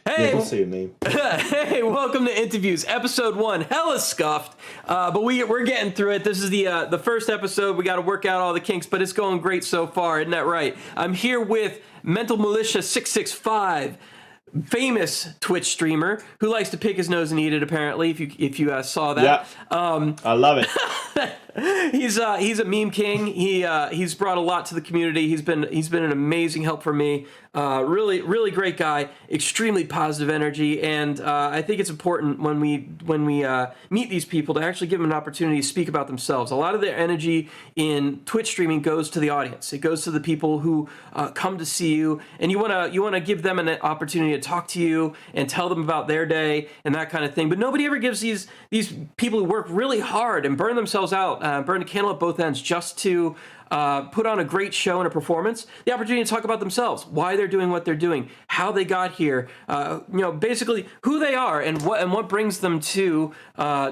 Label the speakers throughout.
Speaker 1: Yeah,
Speaker 2: Hey,
Speaker 1: don't say your name.
Speaker 2: hey, welcome to IntoViews Ep1. Hella scuffed, but we're getting through it. This is the first episode. We got to work out all the kinks, but it's going great so far. Isn't that right? I'm here with MentalMulisha665, famous Twitch streamer who likes to pick his nose and eat it. Apparently, if you saw that.
Speaker 1: Yeah, I love it.
Speaker 2: He's a meme king. He's brought a lot to the community. He's been an amazing help for me. Really great guy. Extremely positive energy, and I think it's important when we meet these people to actually give them an opportunity to speak about themselves. A lot of their energy in Twitch streaming goes to the audience. It goes to the people who come to see you, and you wanna give them an opportunity to talk to you and tell them about their day and that kind of thing. But nobody ever gives these people who work really hard and burn themselves out, burn a candle at both ends just to put on a great show and a performance, the opportunity to talk about themselves, why they're doing what they're doing, how they got here, basically who they are and what brings them to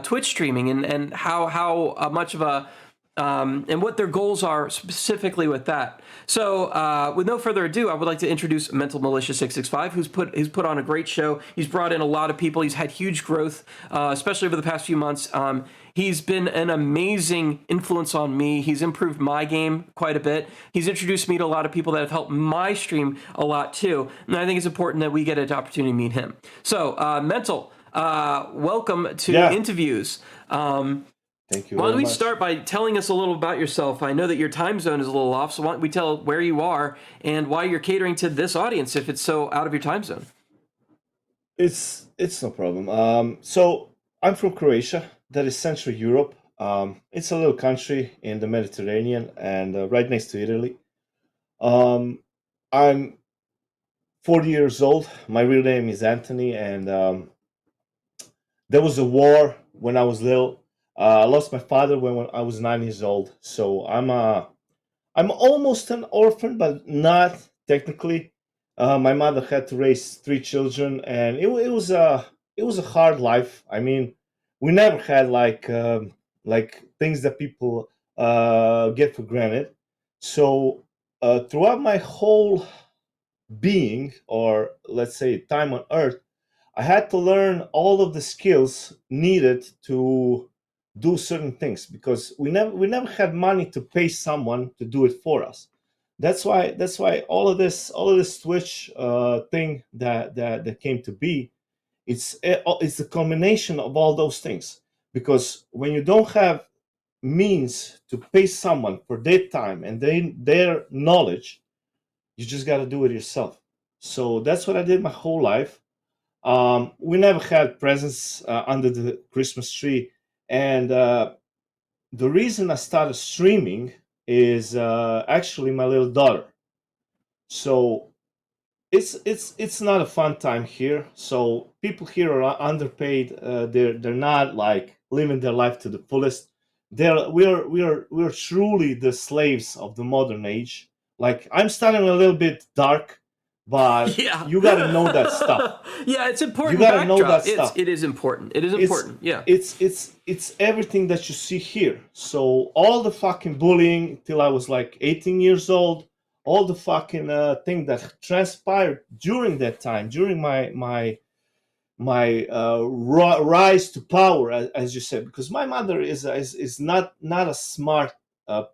Speaker 2: Twitch streaming and how much of a and what their goals are specifically with that. So, with no further ado, I would like to introduce MentalMulisha665, who's put on a great show. He's brought in a lot of people. He's had huge growth, especially over the past few months. He's been an amazing influence on me. He's improved my game quite a bit. He's introduced me to a lot of people that have helped my stream a lot too. And I think it's important that we get an opportunity to meet him. So, Mental, welcome to IntoViews.
Speaker 1: Thank you.
Speaker 2: Why don't we start by telling us a little about yourself? I know that your time zone is a little off, so why don't we tell where you are and why you're catering to this audience if it's so out of your time zone?
Speaker 1: It's no problem. So I'm from Croatia. That is Central Europe. It's a little country in the Mediterranean and right next to Italy. I'm 40 years old. My real name is Anthony, and there was a war when I was little. I lost my father when I was 9 years old. So I'm almost an orphan, but not technically. My mother had to raise three children, and it was a hard life. I mean, we never had like things that people get for granted. So throughout my whole being, or let's say time on Earth, I had to learn all of the skills needed to do certain things because we never had money to pay someone to do it for us. That's why all of this Twitch thing that came to be. It's a combination of all those things, because when you don't have means to pay someone for their time and their knowledge, you just got to do it yourself. So that's what I did my whole life. We never had presents under the Christmas tree, and the reason I started streaming is actually my little daughter. So it's not a fun time here. So people here are underpaid. They're not like living their life to the fullest. We're truly the slaves of the modern age. Like, I'm starting a little bit dark, but
Speaker 2: Yeah.
Speaker 1: you got to know that stuff.
Speaker 2: Yeah, it's
Speaker 1: You
Speaker 2: important
Speaker 1: got to know
Speaker 2: backdrop.
Speaker 1: that stuff.
Speaker 2: It is important. It is
Speaker 1: it's
Speaker 2: important. Yeah.
Speaker 1: it's everything that you see here. So all the fucking bullying till I was like 18 years old, all the fucking thing that transpired during that time, during my rise to power, as you said, because my mother is not a smart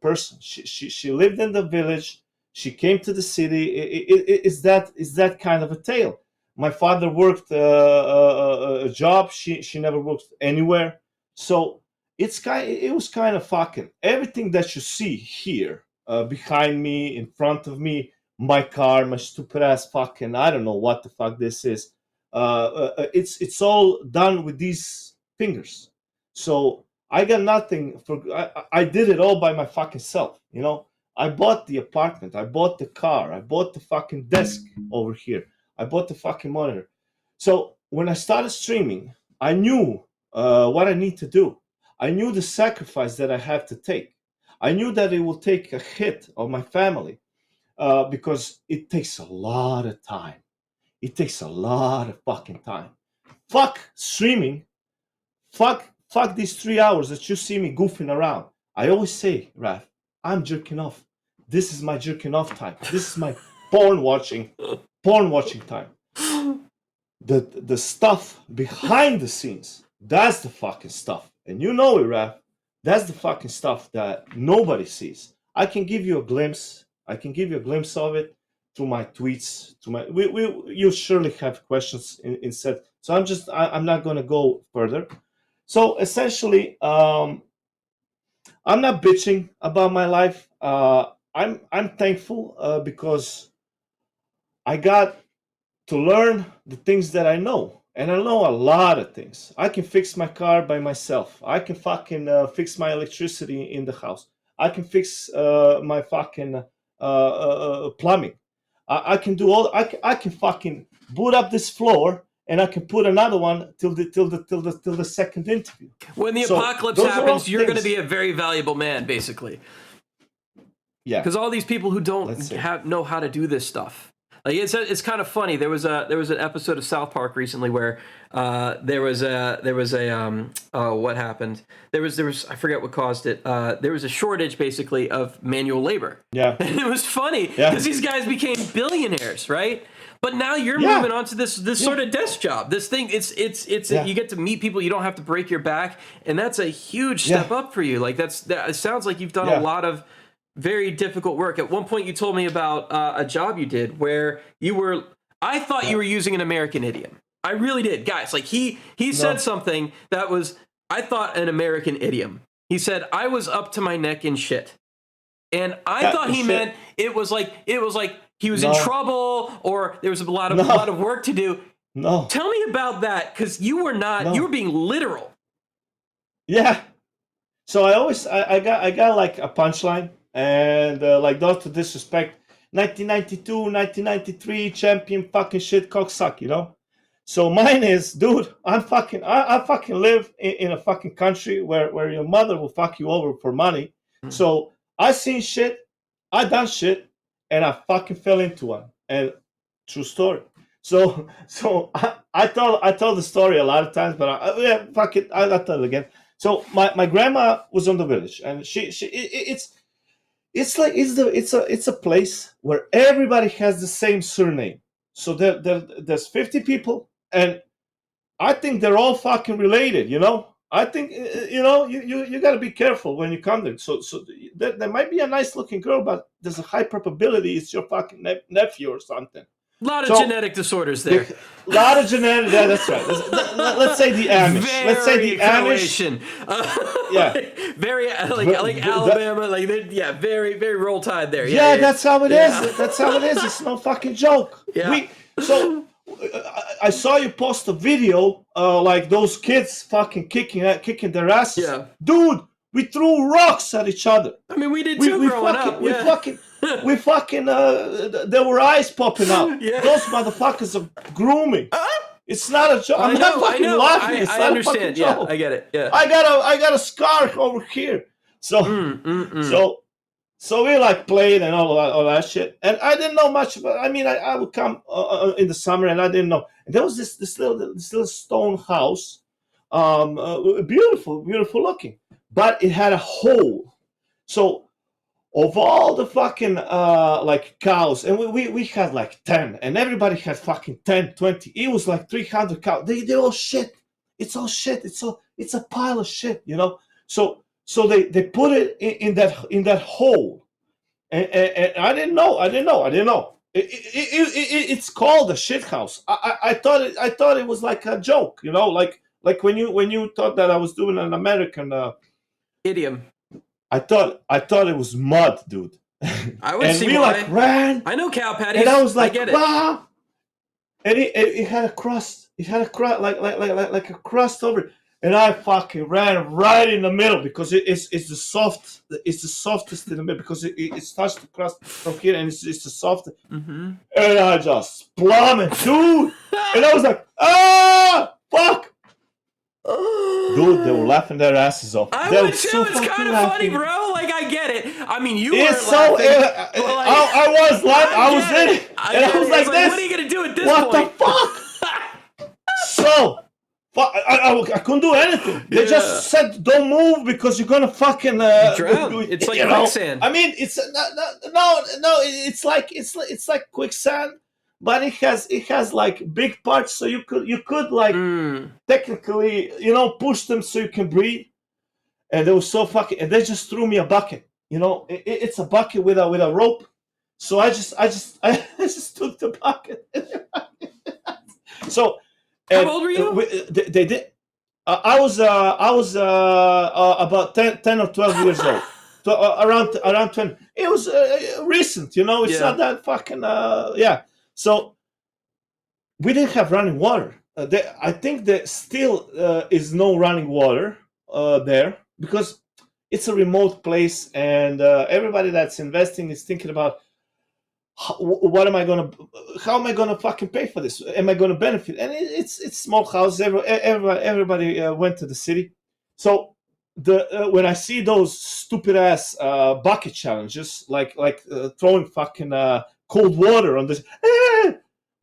Speaker 1: person. She lived in the village. She came to the city. Is that kind of a tale. My father worked a job. She never worked anywhere. So it was kind of fucking everything that you see here, behind me, in front of me, my car, my stupid ass fucking, I don't know what the fuck this is. It's all done with these fingers. So I got nothing for. I did it all by my fucking self. I bought the apartment. I bought the car. I bought the fucking desk over here. I bought the fucking monitor. So when I started streaming, I knew what I need to do. I knew the sacrifice that I have to take. I knew that it will take a hit on my family, because it takes a lot of time. It takes a lot of fucking time. Fuck streaming. Fuck these 3 hours that you see me goofing around. I always say, Raf, I'm jerking off. This is my jerking off time. This is my porn watching time. the stuff behind the scenes, that's the fucking stuff. And you know it, Raph. That's the fucking stuff that nobody sees. I can give you a glimpse. I can give you a glimpse of it through my tweets. To my, you surely have questions instead. So I'm not going to go further. So essentially, I'm not bitching about my life. I'm thankful because I got to learn the things that I know. And I know a lot of things. I can fix my car by myself. I can fucking fix my electricity in the house. I can fix my fucking plumbing. I can do all. I can fucking boot up this floor, and I can put another one till the second interview.
Speaker 2: When the
Speaker 1: So
Speaker 2: apocalypse
Speaker 1: those are all
Speaker 2: happens, you're going to
Speaker 1: things.
Speaker 2: be a very valuable man, basically.
Speaker 1: Yeah.
Speaker 2: Because all these people who don't
Speaker 1: Let's see.
Speaker 2: know how to do this stuff. Like it's kind of funny. There was an episode of South Park recently where there was a what happened? There was I forget what caused it. There was a shortage basically of manual labor.
Speaker 1: Yeah.
Speaker 2: And it was funny
Speaker 1: Yeah.
Speaker 2: because these guys became billionaires, right? But now you're
Speaker 1: Yeah.
Speaker 2: moving on to this sort of desk job. This thing, it's
Speaker 1: Yeah.
Speaker 2: you get to meet people. You don't have to break your back, and that's a huge step up for you. Like that. It sounds like you've done a lot of very difficult work. At one point, you told me about a job you did where you were. I thought you were using an American idiom. I really did, guys. Like he said something that was, I thought, an American idiom. He said, "I was up to my neck in shit," and I thought he meant it was like he was in trouble or there was a lot of work to do.
Speaker 1: No.
Speaker 2: Tell me about that, because you were not. You were being literal.
Speaker 1: Yeah. So I got like a punchline. And like not to disrespect 1992, 1993 champion fucking shit cocksuck, you know? So mine is, dude, I fucking live in a fucking country where your mother will fuck you over for money. So I seen shit, I done shit, and I fucking fell into one. And true story. So I tell the story a lot of times, but fuck it, I'll tell it again. So my grandma was on the village, and it's a place where everybody has the same surname. So there's 50 people, and I think they're all fucking related. You know, I think you got to be careful when you come there. So there might be a nice looking girl, but there's a high probability it's your fucking nephew or something.
Speaker 2: A lot of genetic disorders there.
Speaker 1: A lot of genetic. Yeah, that's right. Let's say the Amish. Let's say the Amish.
Speaker 2: Yeah. Very like Alabama. Very very roll tide there.
Speaker 1: Yeah, that's how it is. That's how it is. It's no fucking joke.
Speaker 2: Yeah.
Speaker 1: I saw you post a video like those kids fucking kicking their asses.
Speaker 2: Yeah.
Speaker 1: Dude, we threw rocks at each other.
Speaker 2: I mean, we did too growing up.
Speaker 1: We fucking there were eyes popping out.
Speaker 2: Yeah.
Speaker 1: Those motherfuckers are grooming. It's not a joke. I'm not fucking laughing. It's not a fucking joke.
Speaker 2: Yeah, I get it. Yeah.
Speaker 1: I got a scar over here. So we like played and all that shit. And I didn't know much about. I mean, I would come in the summer and I didn't know. And there was this little stone house, beautiful looking, but it had a hole. So of all the fucking like cows, and we had like 10, and everybody had fucking 10, 20. It was like 300 cows. They all shit. It's all shit. It's a pile of shit, you know. So they put it in that hole, and I didn't know. It's called a shit house. I thought it was like a joke, you know, like when you thought that I was doing an American
Speaker 2: idiom.
Speaker 1: I thought it was mud, dude.
Speaker 2: I would
Speaker 1: and
Speaker 2: see
Speaker 1: we
Speaker 2: why.
Speaker 1: Like ran.
Speaker 2: I know cow patties.
Speaker 1: And I was like,
Speaker 2: I get it.
Speaker 1: Wow. And it had a crust. It had a crust like a crust over it. And I fucking ran right in the middle because it's the softest in the middle because it's touched the crust from here and it's the softest.
Speaker 2: Mm-hmm.
Speaker 1: And I just plummeted, dude. And I was like, fuck. Dude, they were laughing their asses off.
Speaker 2: I
Speaker 1: would
Speaker 2: too.
Speaker 1: so
Speaker 2: it's kind of funny, bro. Like, I get it. I mean, you were
Speaker 1: so.
Speaker 2: laughing.
Speaker 1: I was laughing. I was in it, and I was like this.
Speaker 2: What are you gonna do at this
Speaker 1: point?
Speaker 2: What
Speaker 1: the fuck? So, I couldn't do anything. They just said, "Don't move because you're gonna fucking
Speaker 2: drown." It's like quicksand.
Speaker 1: I mean, it's no. It's like quicksand, but it has like big parts, so you could like technically, push them so you can breathe. And they were so fucking, and they just threw me a bucket. It's a bucket with a rope. So I just took the bucket. So,
Speaker 2: How
Speaker 1: and
Speaker 2: old were you?
Speaker 1: they did. I was about 10 or 12 years old. So, around 20. It was recent, It's
Speaker 2: Yeah.
Speaker 1: not that fucking yeah. So we didn't have running water. I think there still is no running water there, because it's a remote place, and everybody that's investing is thinking about what am I gonna, how am I gonna fucking pay for this? Am I gonna benefit? And it's small houses. Everybody went to the city. So when I see those stupid ass bucket challenges, like throwing fucking cold water on this,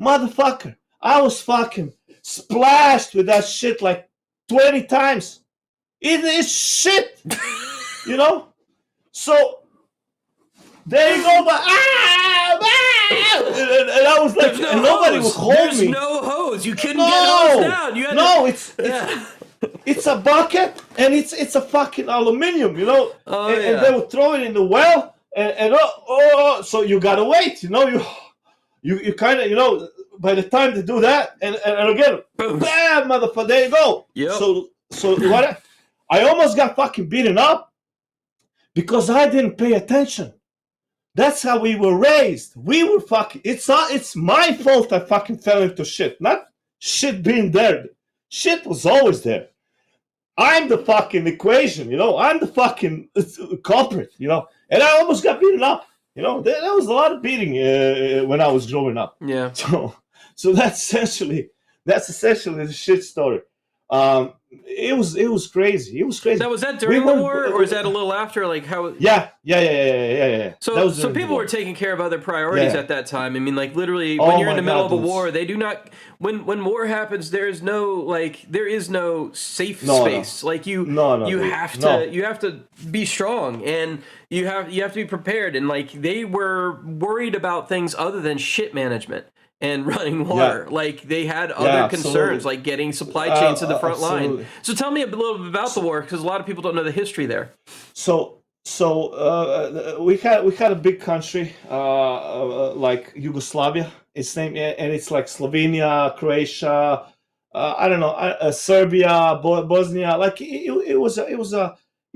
Speaker 1: motherfucker, I was fucking splashed with that shit like 20 times. It is shit, you know. So there you go, but and I was like,
Speaker 2: There's no
Speaker 1: and nobody would
Speaker 2: hose.
Speaker 1: hold
Speaker 2: There's
Speaker 1: me.
Speaker 2: no hose. You couldn't get hosed
Speaker 1: No,
Speaker 2: down. You had
Speaker 1: no,
Speaker 2: to.
Speaker 1: it's a bucket, and it's a fucking aluminium,
Speaker 2: Oh
Speaker 1: and they
Speaker 2: yeah.
Speaker 1: would throw it in the well, and so you gotta wait, you kind of, by the time they do that, and again,
Speaker 2: Boom.
Speaker 1: bam, motherfucker, there you go.
Speaker 2: Yep.
Speaker 1: So what? I almost got fucking beaten up because I didn't pay attention. That's how we were raised. We were fucking. It's my fault I fucking fell into shit. Not shit being there. Shit was always there. I'm the fucking equation, I'm the fucking culprit, And I almost got beaten up. There was a lot of beating when I was growing up.
Speaker 2: Yeah.
Speaker 1: So that's essentially the shit story. It was crazy. It was crazy.
Speaker 2: Now, was that
Speaker 1: We
Speaker 2: during the
Speaker 1: were,
Speaker 2: war, or is that a little after? Like how?
Speaker 1: yeah.
Speaker 2: So,
Speaker 1: That was
Speaker 2: so
Speaker 1: during the
Speaker 2: people
Speaker 1: war.
Speaker 2: were taking care of other priorities
Speaker 1: Yeah.
Speaker 2: at that time. I mean, like literally, when
Speaker 1: Oh
Speaker 2: you're in
Speaker 1: my
Speaker 2: the middle
Speaker 1: God,
Speaker 2: of a
Speaker 1: dudes.
Speaker 2: war, they do not. When war happens, there is no safe
Speaker 1: No, no.
Speaker 2: space. Like
Speaker 1: No,
Speaker 2: you
Speaker 1: dude.
Speaker 2: have
Speaker 1: No.
Speaker 2: to be strong, and you have to be prepared. And like they were worried about things other than shit management and running water.
Speaker 1: Yeah.
Speaker 2: Like they had other
Speaker 1: Yeah,
Speaker 2: concerns,
Speaker 1: absolutely.
Speaker 2: like getting supply chains to the front line.
Speaker 1: Absolutely.
Speaker 2: So tell me a little bit about the war, because a lot of people don't know the history there.
Speaker 1: So we had a big country like Yugoslavia. It's named, and it's like Slovenia, Croatia, I don't know, Serbia, Bosnia. Like it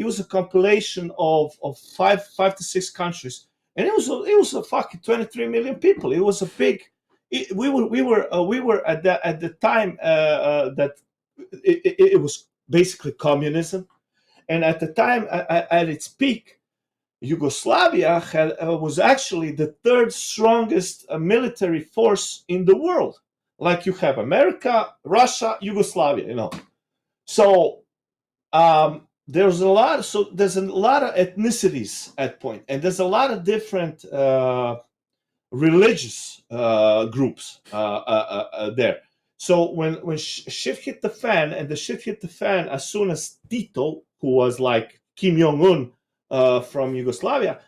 Speaker 1: was a compilation of five to six countries, and it was a fucking 23 million people. It was a big. We were at the time that it was basically communism, and at the time, at its peak, Yugoslavia was actually the third strongest military force in the world. Like you have America, Russia, Yugoslavia. So there's a lot of ethnicities at point, and there's a lot of different religious groups there. So when shit hit the fan, and the shit hit the fan as soon as Tito, who was like Kim Jong Un from Yugoslavia,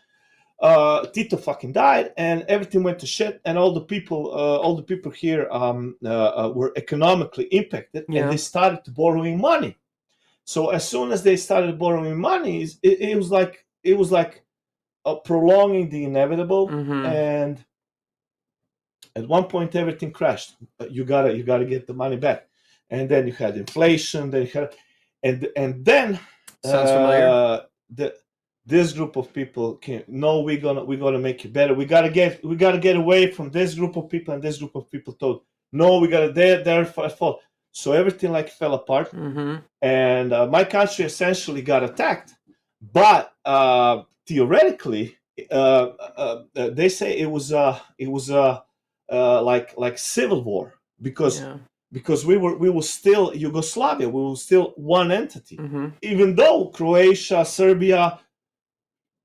Speaker 1: Tito fucking died, and everything went to shit, and all the people here were economically impacted, and
Speaker 2: Yeah.
Speaker 1: they started borrowing money. So as soon as they started borrowing money, it was like prolonging the inevitable,
Speaker 2: Mm-hmm.
Speaker 1: and at one point everything crashed. You gotta get the money back, and then you had inflation. Then you had, and then
Speaker 2: Sounds familiar.
Speaker 1: the this group of people came. No, we're gonna make it better. We gotta get away from this group of people, and this group of people told, no, we gotta they're fault. So everything like fell apart,
Speaker 2: Mm-hmm.
Speaker 1: and my country essentially got attacked. But theoretically, they say it was like civil war, because
Speaker 2: Yeah.
Speaker 1: we were still Yugoslavia. We were still one entity,
Speaker 2: Mm-hmm.
Speaker 1: even though Croatia, Serbia,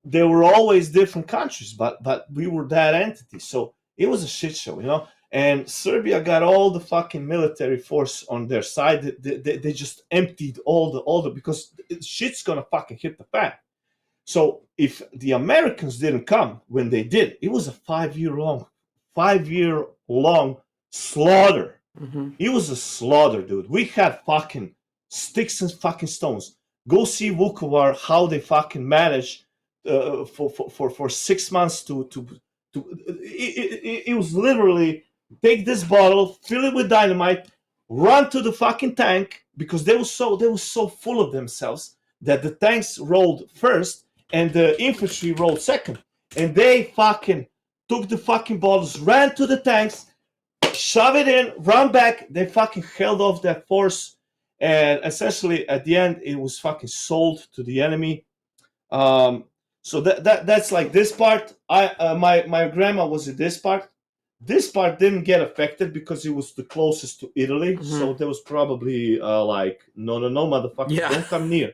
Speaker 1: they were always different countries, but we were that entity. So it was a shit show. And Serbia got all the fucking military force on their side. They just emptied all the because shit's gonna fucking hit the fan. So if the Americans didn't come when they did, it was a 5 year long slaughter.
Speaker 2: Mm-hmm.
Speaker 1: It was a slaughter, dude. We had fucking sticks and fucking stones. Go see Vukovar how they fucking managed for 6 months to it was literally take this bottle, fill it with dynamite, run to the fucking tank because they were so full of themselves that the tanks rolled first and the infantry rolled second, and they fucking took the fucking bottles, ran to the tanks, shove it in, run back. They fucking held off that force, and essentially at the end, it was fucking sold to the enemy. Um, so that's like this part. My grandma was in this part. This part didn't get affected because it was the closest to Italy.
Speaker 2: Mm-hmm.
Speaker 1: So there was probably like no motherfuckers,
Speaker 2: Yeah.
Speaker 1: don't come near.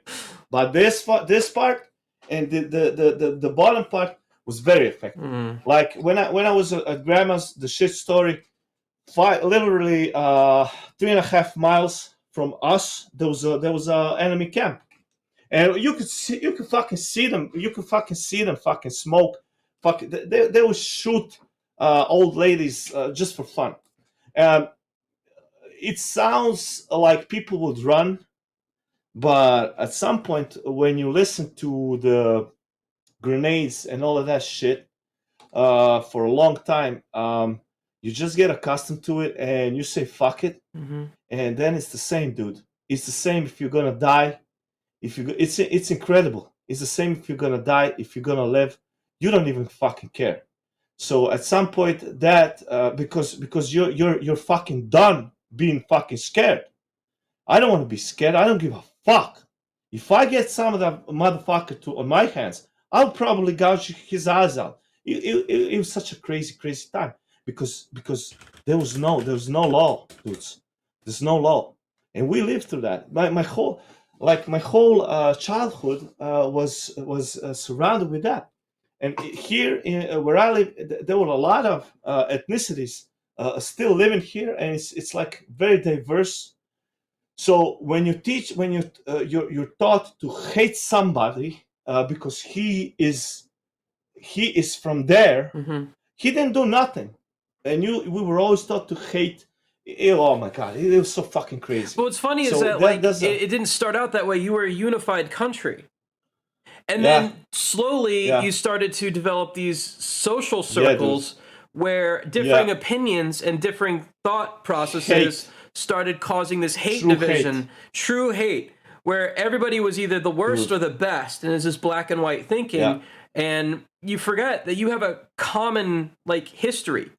Speaker 1: But this part and the bottom part was very affected.
Speaker 2: Mm.
Speaker 1: Like when I was at grandma's, the shit story, literally 3.5 miles from us, there was a enemy camp, and you could fucking see them. You could fucking see them fucking smoke. Fucking, they would shoot old ladies just for fun. Um, it sounds like people would run, but at some point, when you listen to the grenades and all of that shit for a long time, you just get accustomed to it, and you say fuck it,
Speaker 2: Mm-hmm.
Speaker 1: and then it's the same, dude. It's the same if you're gonna die. If you, it's incredible. It's the same if you're gonna die, if you're gonna live. You don't even fucking care. So at some point, that because you're fucking done being fucking scared. I don't want to be scared. I don't give a fuck. If I get some of that motherfucker on my hands, I'll probably gouge his eyes out. It was such a crazy time because there was no law, dudes. There's no law, and we lived through that. My whole childhood was surrounded with that. And here, where I live, there were a lot of ethnicities still living here, and it's like very diverse. So when you teach, you're taught to hate somebody because he is from there.
Speaker 2: Mm-hmm.
Speaker 1: He didn't do nothing, and we were always taught to hate. Oh my god, it was so fucking crazy.
Speaker 2: But what's funny is
Speaker 1: So
Speaker 2: that
Speaker 1: that
Speaker 2: like
Speaker 1: that's
Speaker 2: it didn't start out that way. You were a unified country. And
Speaker 1: yeah,
Speaker 2: then slowly you
Speaker 1: yeah,
Speaker 2: started to develop these social
Speaker 1: yeah, dude,
Speaker 2: circles where differing
Speaker 1: yeah.
Speaker 2: opinions and differing thought processes
Speaker 1: Hate,
Speaker 2: started causing this hate
Speaker 1: true hate,
Speaker 2: division, true hate, where everybody was either the worst
Speaker 1: dude.
Speaker 2: or the best, and it's this black and white
Speaker 1: Yeah,
Speaker 2: thinking. And you forget that you have a common like history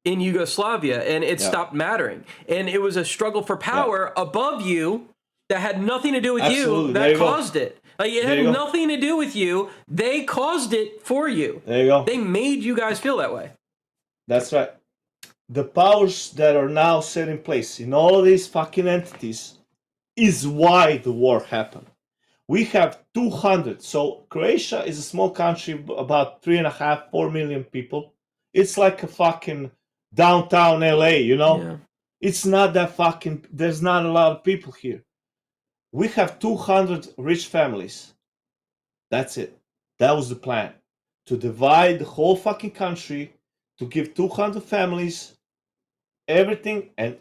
Speaker 2: in Yugoslavia, and it
Speaker 1: yeah,
Speaker 2: stopped mattering. And it was a struggle for
Speaker 1: yeah.
Speaker 2: power above you that had nothing to do with you
Speaker 1: Absolutely. There
Speaker 2: that
Speaker 1: you go.
Speaker 2: caused it. Like it
Speaker 1: There
Speaker 2: had
Speaker 1: you go.
Speaker 2: nothing to do with you. They caused it for you.
Speaker 1: There you go.
Speaker 2: They made you guys feel that way.
Speaker 1: That's right. The powers that are now set in place in all of these fucking entities is why the war happened. We have 200. So Croatia is a small country, about 3.5, 4 million people. It's like a fucking downtown LA, you know?
Speaker 2: Yeah.
Speaker 1: It's not that fucking, there's not a lot of people here. We have 200 rich families. That's it. That was the plan. To divide the whole fucking country, to give 200 families everything, and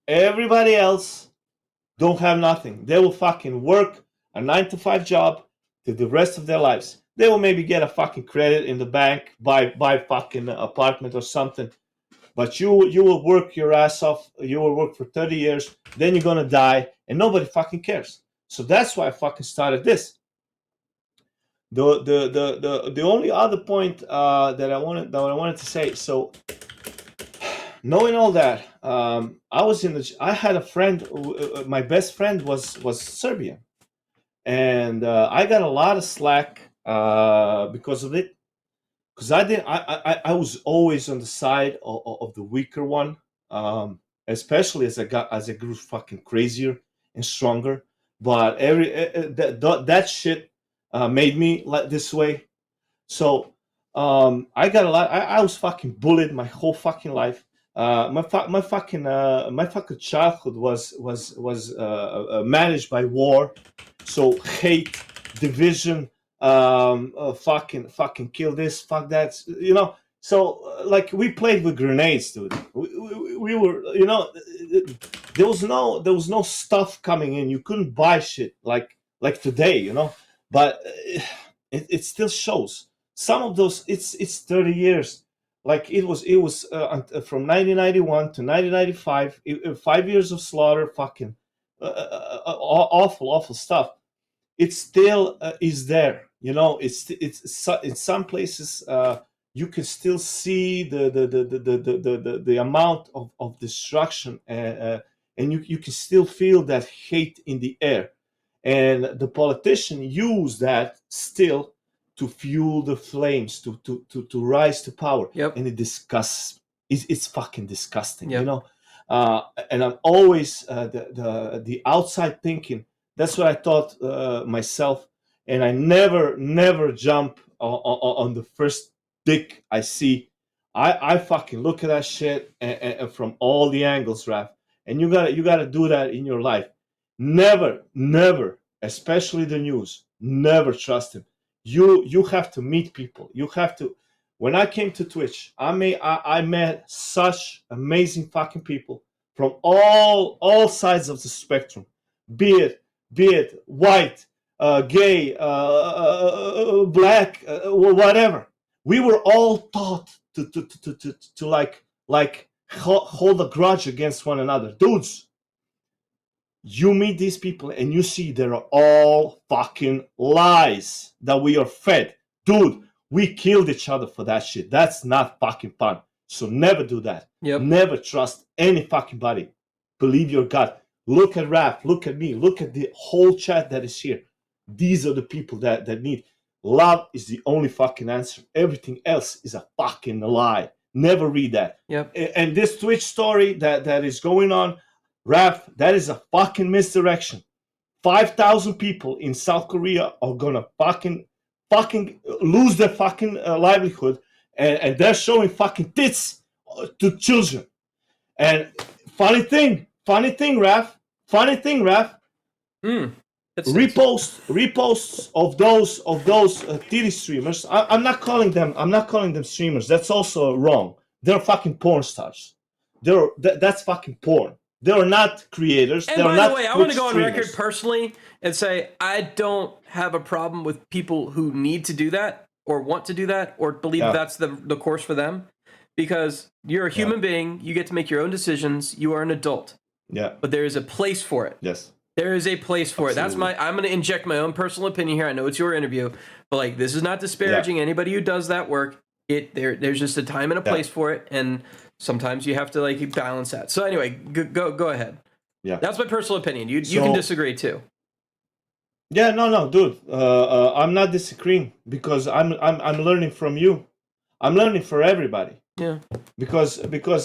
Speaker 1: everybody else don't have nothing. They will fucking work a 9 to 5 job to the rest of their lives. They will maybe get a fucking credit in the bank, buy fucking apartment or something. But you will work your ass off. You will work for 30 years. Then you're gonna die, and nobody fucking cares. So that's why I fucking started this. The only other point that I wanted to say. So knowing all that, I had a friend. My best friend was Serbian, and I got a lot of slack because of it. Because I didn't. I was always on the side of the weaker one, especially as I grew fucking crazier and stronger. But that shit made me like this way. So I got a lot. I was fucking bullied my whole fucking life. My fucking childhood was managed by war. So hate, division, fucking kill this, fuck that. So like we played with grenades, dude. We were, there was no stuff coming in. You couldn't buy shit like today. But it still shows some of those. It's 30 years. Like it was from 1991 to 1995. 5 years of slaughter, fucking awful stuff. It still is there. In some places you can still see the amount of destruction, and you can still feel that hate in the air, and the politician use that still to fuel the flames, to rise to power.
Speaker 2: Yep.
Speaker 1: And it disgusts. It's fucking disgusting.
Speaker 2: Yep.
Speaker 1: And I'm always the outside thinking. That's what I thought myself, and I never jump on the first dick I see. I fucking look at that shit, and from all the angles, Raph. And you gotta do that in your life. Never, especially the news. Never trust him. You have to meet people. You have to. When I came to Twitch, I met such amazing fucking people from all sides of the spectrum, be it white, gay, black, whatever. We were all taught to like hold a grudge against one another, dudes. You meet these people and you see they're all fucking lies that we are fed, dude. We killed each other for that shit. That's not fucking fun. So never do that.
Speaker 2: Yep.
Speaker 1: Never trust any fucking body. Believe your gut. Look at Rap. Look at me. Look at the whole chat that is here. These are the people that need. Love is the only fucking answer. Everything else is a fucking lie. Never read that.
Speaker 2: Yep.
Speaker 1: And this Twitch story that is going on, Rap, that is a fucking misdirection. 5,000 people in South Korea are gonna fucking lose their fucking livelihood, and they're showing fucking tits to children. And funny thing, Raf. Reposts of those titty streamers. I'm not calling them streamers. That's also wrong. They're fucking porn stars. That's fucking porn. They're not creators.
Speaker 2: And
Speaker 1: they're
Speaker 2: by
Speaker 1: not
Speaker 2: the way, I want to go on
Speaker 1: streamers.
Speaker 2: record personally and say I don't have a problem with people who need to do that or want to do that or believe that's the course for them, because you're a human being. You get to make your own decisions. You are an adult.
Speaker 1: Yeah.
Speaker 2: But there is a place for it.
Speaker 1: Yes.
Speaker 2: There is a place for it. That's I'm going to inject my own personal opinion here. I know it's your interview, but like this is not disparaging anybody who does that work. There's just a time and a place for it, and sometimes you have to like balance that. So anyway, go ahead.
Speaker 1: Yeah,
Speaker 2: that's my personal opinion. You can disagree too.
Speaker 1: Yeah, no, dude. I'm not disagreeing because I'm learning from you. I'm learning for everybody.
Speaker 2: Yeah.
Speaker 1: Because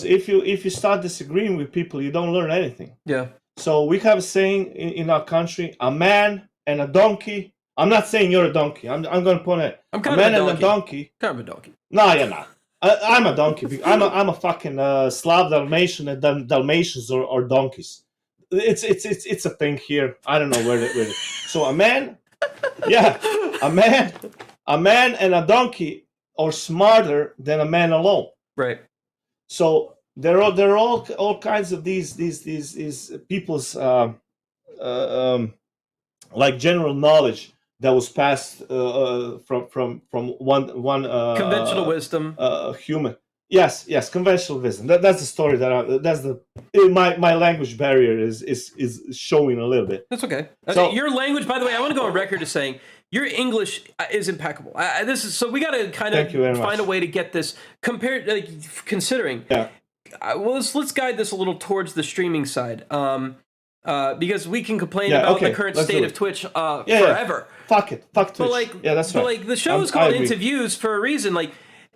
Speaker 1: if you start disagreeing with people, you don't learn anything.
Speaker 2: Yeah.
Speaker 1: So we have a saying in our country: a man and a donkey. I'm not saying you're a donkey. I'm going to point it.
Speaker 2: I'm kind
Speaker 1: a
Speaker 2: of
Speaker 1: man
Speaker 2: a donkey.
Speaker 1: And a donkey.
Speaker 2: Kind of a donkey.
Speaker 1: No, you're not. I'm a donkey. I'm a fucking Slav Dalmatian, and Dalmatians or donkeys. It's a thing here. I don't know where it. So a man and a donkey are smarter than a man alone.
Speaker 2: Right.
Speaker 1: So there are all kinds of these people's like general knowledge that was passed from one
Speaker 2: conventional wisdom
Speaker 1: human. Yes, conventional wisdom. That's the story my language barrier is showing a little bit.
Speaker 2: That's okay. So, your language, by the way, I want to go on record as saying your English is impeccable. So we got to kind of find a way to get this compared, considering.
Speaker 1: Yeah.
Speaker 2: Well, let's guide this a little towards the streaming side. Because we can complain about the current state of Twitch forever.
Speaker 1: Yeah. Fuck Twitch.
Speaker 2: But that's right. But the show is called IntoViews for a reason.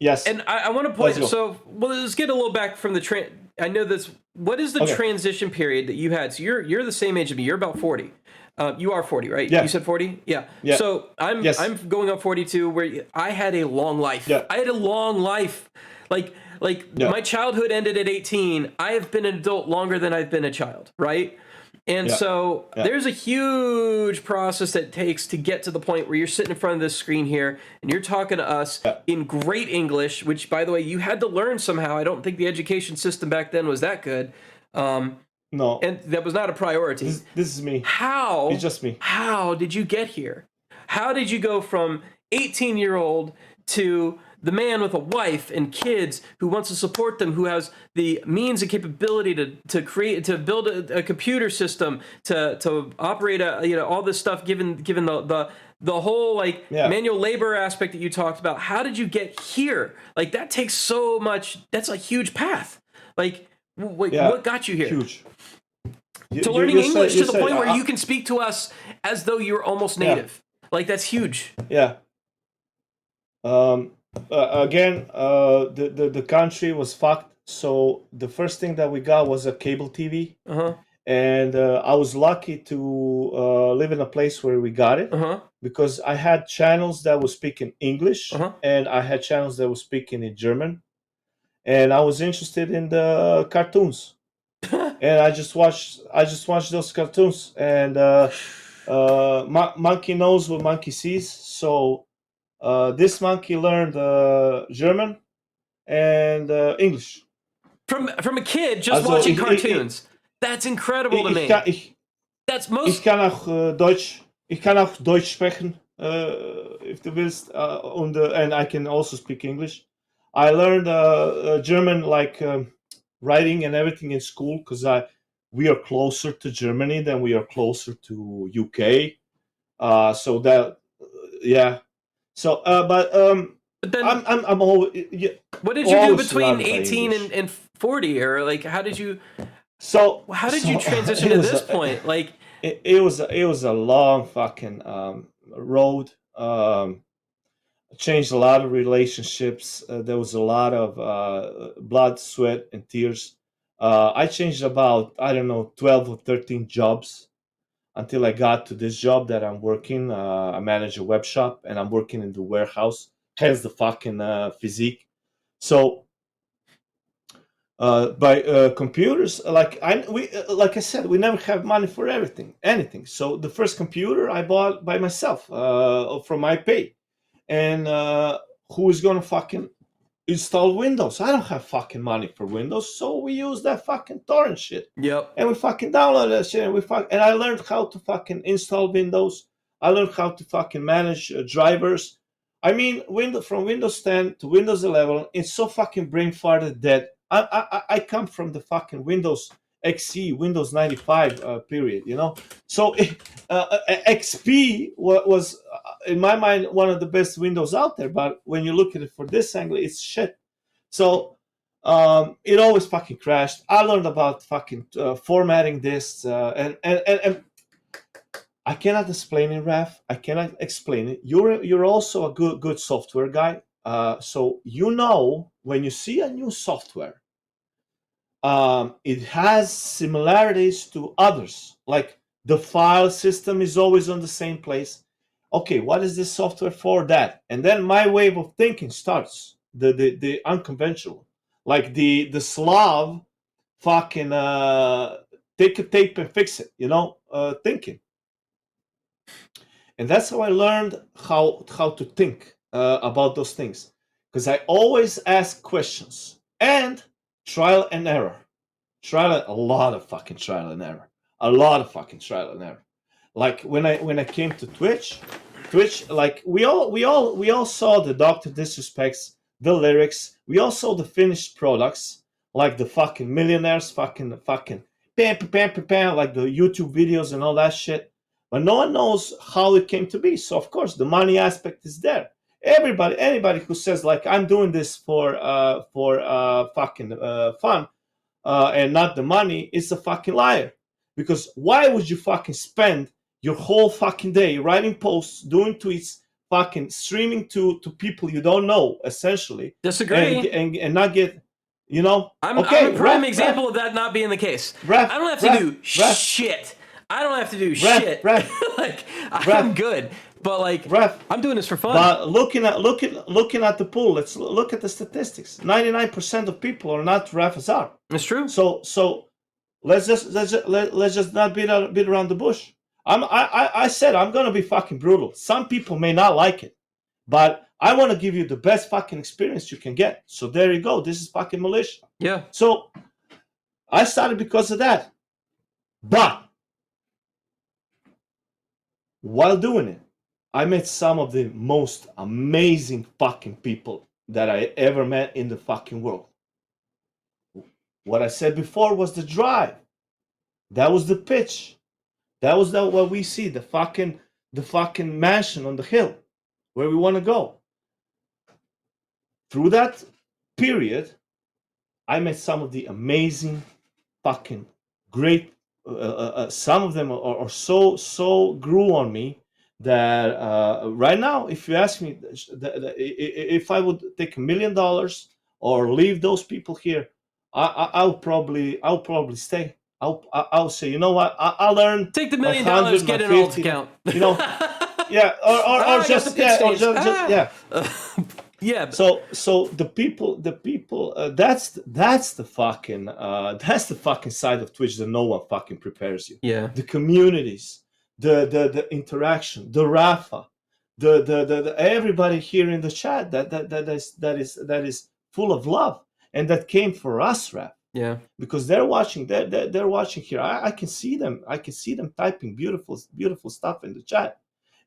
Speaker 2: Yes. And I want to point. So let's get a little back from the I know this. What is the transition period that you had? So you're the same age as me. You're about 40. You are 40, right?
Speaker 1: Yeah.
Speaker 2: You said 40? Yeah. So I'm going on 42, where I had a long life.
Speaker 1: Yeah.
Speaker 2: I had a long life. Like
Speaker 1: Yeah.
Speaker 2: my childhood ended at 18. I have been an adult longer than I've been a child, right? And
Speaker 1: Yeah.
Speaker 2: so
Speaker 1: Yeah.
Speaker 2: there's a huge process that it takes to get to the point where you're sitting in front of this screen here and you're talking to us
Speaker 1: Yeah.
Speaker 2: in great English, which, by the way, you had to learn somehow. I don't think the education system back then was that good.
Speaker 1: No.
Speaker 2: And that was not a priority.
Speaker 1: This is me.
Speaker 2: How?
Speaker 1: It's just me.
Speaker 2: How did you get here? How did you go from 18-year-old to the man with a wife and kids who wants to support them, who has the means and capability to build a computer system, to operate all this stuff, given the whole like manual labor aspect that you talked about? How did you get here? Like that takes so much. That's a huge path. Like what got you here?
Speaker 1: Huge.
Speaker 2: To learning English to the point where you can speak to us as though you're almost native. Like that's huge.
Speaker 1: Yeah. Again, the country was fucked. So the first thing that we got was a cable TV. And I was lucky to live in a place where we got it because I had channels that were speaking English and I had channels that were speaking in German. And I was interested in the cartoons. And I just watched those cartoons. And monkey knows what monkey sees. So this monkey learned German and English
Speaker 2: from a kid just watching cartoons. That's incredible to me. That's most.
Speaker 1: Ich kann auch Deutsch. Ich kann auch Deutsch sprechen, if du willst, and I can also speak English. I learned German, like writing and everything in school, because we are closer to Germany than we are closer to UK. So that, yeah. So, but then I'm always.
Speaker 2: What did you do between 18 and 40, or like how did you?
Speaker 1: So
Speaker 2: how did you transition to this point? Like
Speaker 1: it was a long fucking road. Changed a lot of relationships. There was a lot of blood, sweat, and tears. I changed about 12 or 13 jobs until I got to this job that I'm working. I manage a web shop and I'm working in the warehouse. Hence the fucking physique. So. By computers, like I said, we never have money for anything. So the first computer I bought by myself from my pay, and who is gonna fucking install Windows? I don't have fucking money for Windows, so we use that fucking torrent shit.
Speaker 2: Yep.
Speaker 1: And we fucking download that shit, and I learned how to fucking install Windows. I learned how to fucking manage drivers. I mean, from Windows 10 to Windows 11, it's so fucking brain farted that I come from the fucking Windows XE, Windows 95 period, So XP was, in my mind, one of the best Windows out there. But when you look at it for this angle, it's shit. So it always fucking crashed. I learned about fucking formatting disks, and I cannot explain it, Raf. I cannot explain it. You're also a good software guy. So when you see a new software, it has similarities to others. Like the file system is always on the same place. Okay, what is this software for? That, and then my way of thinking starts. The unconventional, like the Slav, fucking take a tape and fix it. Thinking. And that's how I learned how to think about those things, because I always ask questions and trial and error, a lot of fucking trial and error, Like when I came to Twitch, like we all saw the Doctor Disrespects, the lyrics, we all saw the finished products, like the fucking millionaires, fucking pam, like the YouTube videos and all that shit. But no one knows how it came to be. So of course the money aspect is there. Anybody who says like I'm doing this for fucking fun and not the money is a fucking liar. Because why would you fucking spend your whole fucking day writing posts, doing tweets, fucking streaming to people you don't know, essentially?
Speaker 2: Disagree.
Speaker 1: And not get,
Speaker 2: I'm a prime example of that not being the case. I don't have to do shit. I don't have to do shit. Like I'm good. But like,
Speaker 1: Ref,
Speaker 2: I'm doing this for fun.
Speaker 1: but looking at the pool, let's look at the statistics. 99% of people are not ref as are.
Speaker 2: It's true.
Speaker 1: So let's just not beat around the bush. I said I'm gonna be fucking brutal. Some people may not like it, but I want to give you the best fucking experience you can get. So there you go. This is fucking militia.
Speaker 2: Yeah.
Speaker 1: So I started because of that. But while doing it, I met some of the most amazing fucking people that I ever met in the fucking world. What I said before was the drive. That was the pitch. That was what we see, the fucking mansion on the hill where we want to go. Through that period, I met some of the amazing fucking great some of them are so grew on me that right now, if you ask me if I would take $1 million or leave those people here, I'll probably stay. I'll say, you know what, I'll earn
Speaker 2: Take the $1
Speaker 1: my
Speaker 2: million,
Speaker 1: 100, my
Speaker 2: get an alt
Speaker 1: 50,
Speaker 2: account.
Speaker 1: you know. Yeah, or just yeah, or just yeah.
Speaker 2: Yeah.
Speaker 1: So the people, that's the fucking side of Twitch that no one fucking prepares you.
Speaker 2: Yeah.
Speaker 1: The communities, the interaction, the Rafa, the everybody here in the chat that is full of love, and that came for us, Raf.
Speaker 2: Yeah.
Speaker 1: Because they're watching, they're watching here. I can see them. I can see them typing beautiful stuff in the chat,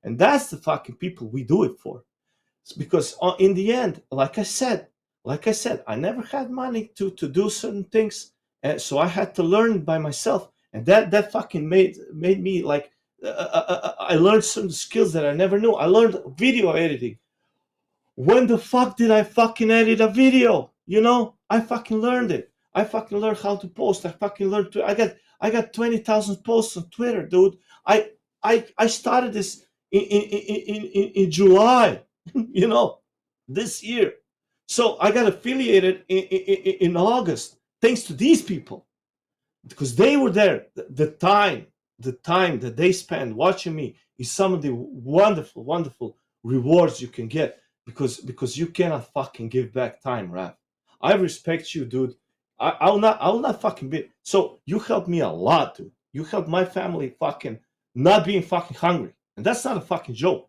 Speaker 1: and that's the fucking people we do it for. Because in the end, like I said, I never had money to do certain things, so I had to learn by myself, and that fucking made me like I learned certain skills that I never knew. I learned video editing. When the fuck did I fucking edit a video? You know, I fucking learned it. I fucking learned how to post. I fucking learned to. I got 20,000 posts on Twitter, dude. I started this in July, you know, this year. So I got affiliated in August, thanks to these people, because they were there. The time that they spend watching me is some of the wonderful rewards you can get, because you cannot fucking give back time, Rap. I respect you, dude. I'll not fucking be. So you helped me a lot, dude. You helped my family fucking not being fucking hungry, and that's not a fucking joke.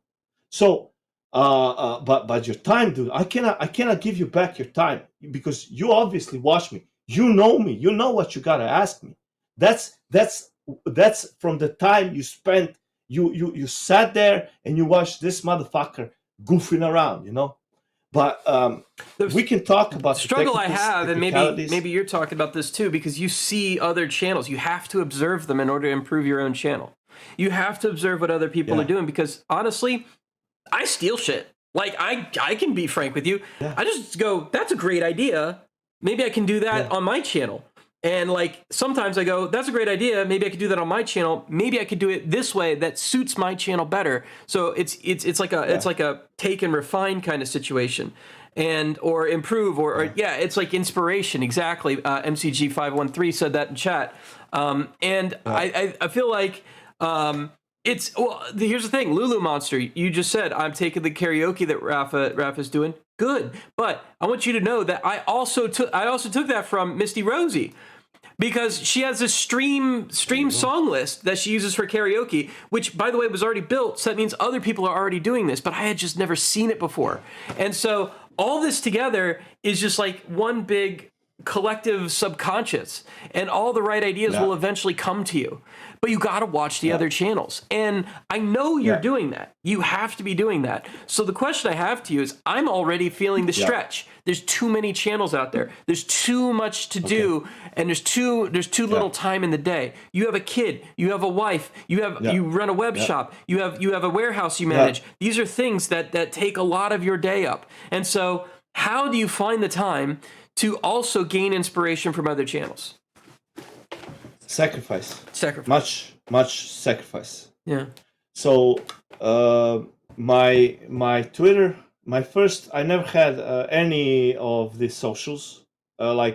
Speaker 1: So, but your time, dude, I cannot give you back your time, because you obviously watch me. You know me. You know what you gotta ask me. That's from the time you spent. You sat there and you watched this motherfucker goofing around, you know. But we can talk about the
Speaker 2: struggle I have, and maybe you're talking about this too, because you see other channels. You have to observe them in order to improve your own channel. You have to observe what other people are doing, because honestly, I steal shit. Like, I can be frank with you.
Speaker 1: Yeah.
Speaker 2: I just go, that's a great idea. Maybe I can do that on my channel. And like, sometimes I go, that's a great idea. Maybe I could do that on my channel. Maybe I could do it this way that suits my channel better. So it's like a take and refine kind of situation, and or improve or it's like inspiration. Exactly. MCG513 said that in chat. I feel like here's the thing, Lulu Monster. You just said I'm taking the karaoke that Rafa's doing. Good, but I want you to know that I also took that from Misty Rosie, because she has a stream song list that she uses for karaoke, which, by the way, was already built. So that means other people are already doing this, but I had just never seen it before. And so all this together is just like one big collective subconscious, and all the right ideas will eventually come to you. But you got to watch the other channels. And I know you're doing that. You have to be doing that. So the question I have to you is, I'm already feeling the stretch. There's too many channels out there. There's too much to do, and there's too little time in the day. You have a kid, you have a wife, you run a web shop, you have a warehouse you manage. These are things that take a lot of your day up. And so how do you find the time to also gain inspiration from other channels?
Speaker 1: Sacrifice. Much sacrifice.
Speaker 2: Yeah.
Speaker 1: So my Twitter, I never had any of the socials. I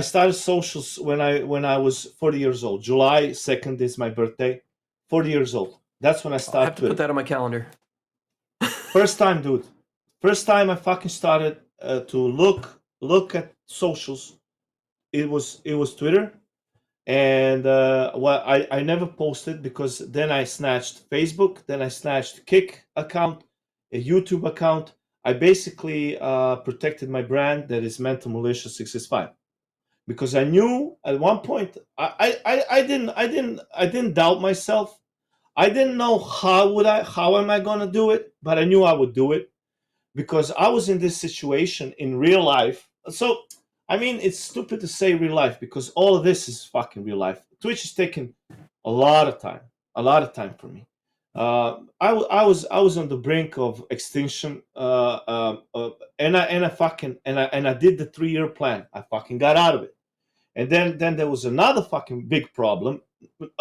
Speaker 1: started socials when I was 40 years old. July 2nd is my birthday. 40 years old. That's when I
Speaker 2: I'll have
Speaker 1: started
Speaker 2: to put
Speaker 1: Twitter.
Speaker 2: that on my calendar.
Speaker 1: First time, dude. First time I fucking started to look at socials. It was Twitter, and well, I never posted because then I snatched Facebook, then I snatched Kick account, a YouTube account. I basically protected my brand that is MentalMulisha665 because I knew at one point I didn't doubt myself. I didn't know how am I gonna do it, but I knew I would do it because I was in this situation in real life. So, I mean, it's stupid to say real life because all of this is fucking real life. Twitch is taking a lot of time for me. I was on the brink of extinction, and I did the 3 year plan. I fucking got out of it, and then there was another fucking big problem,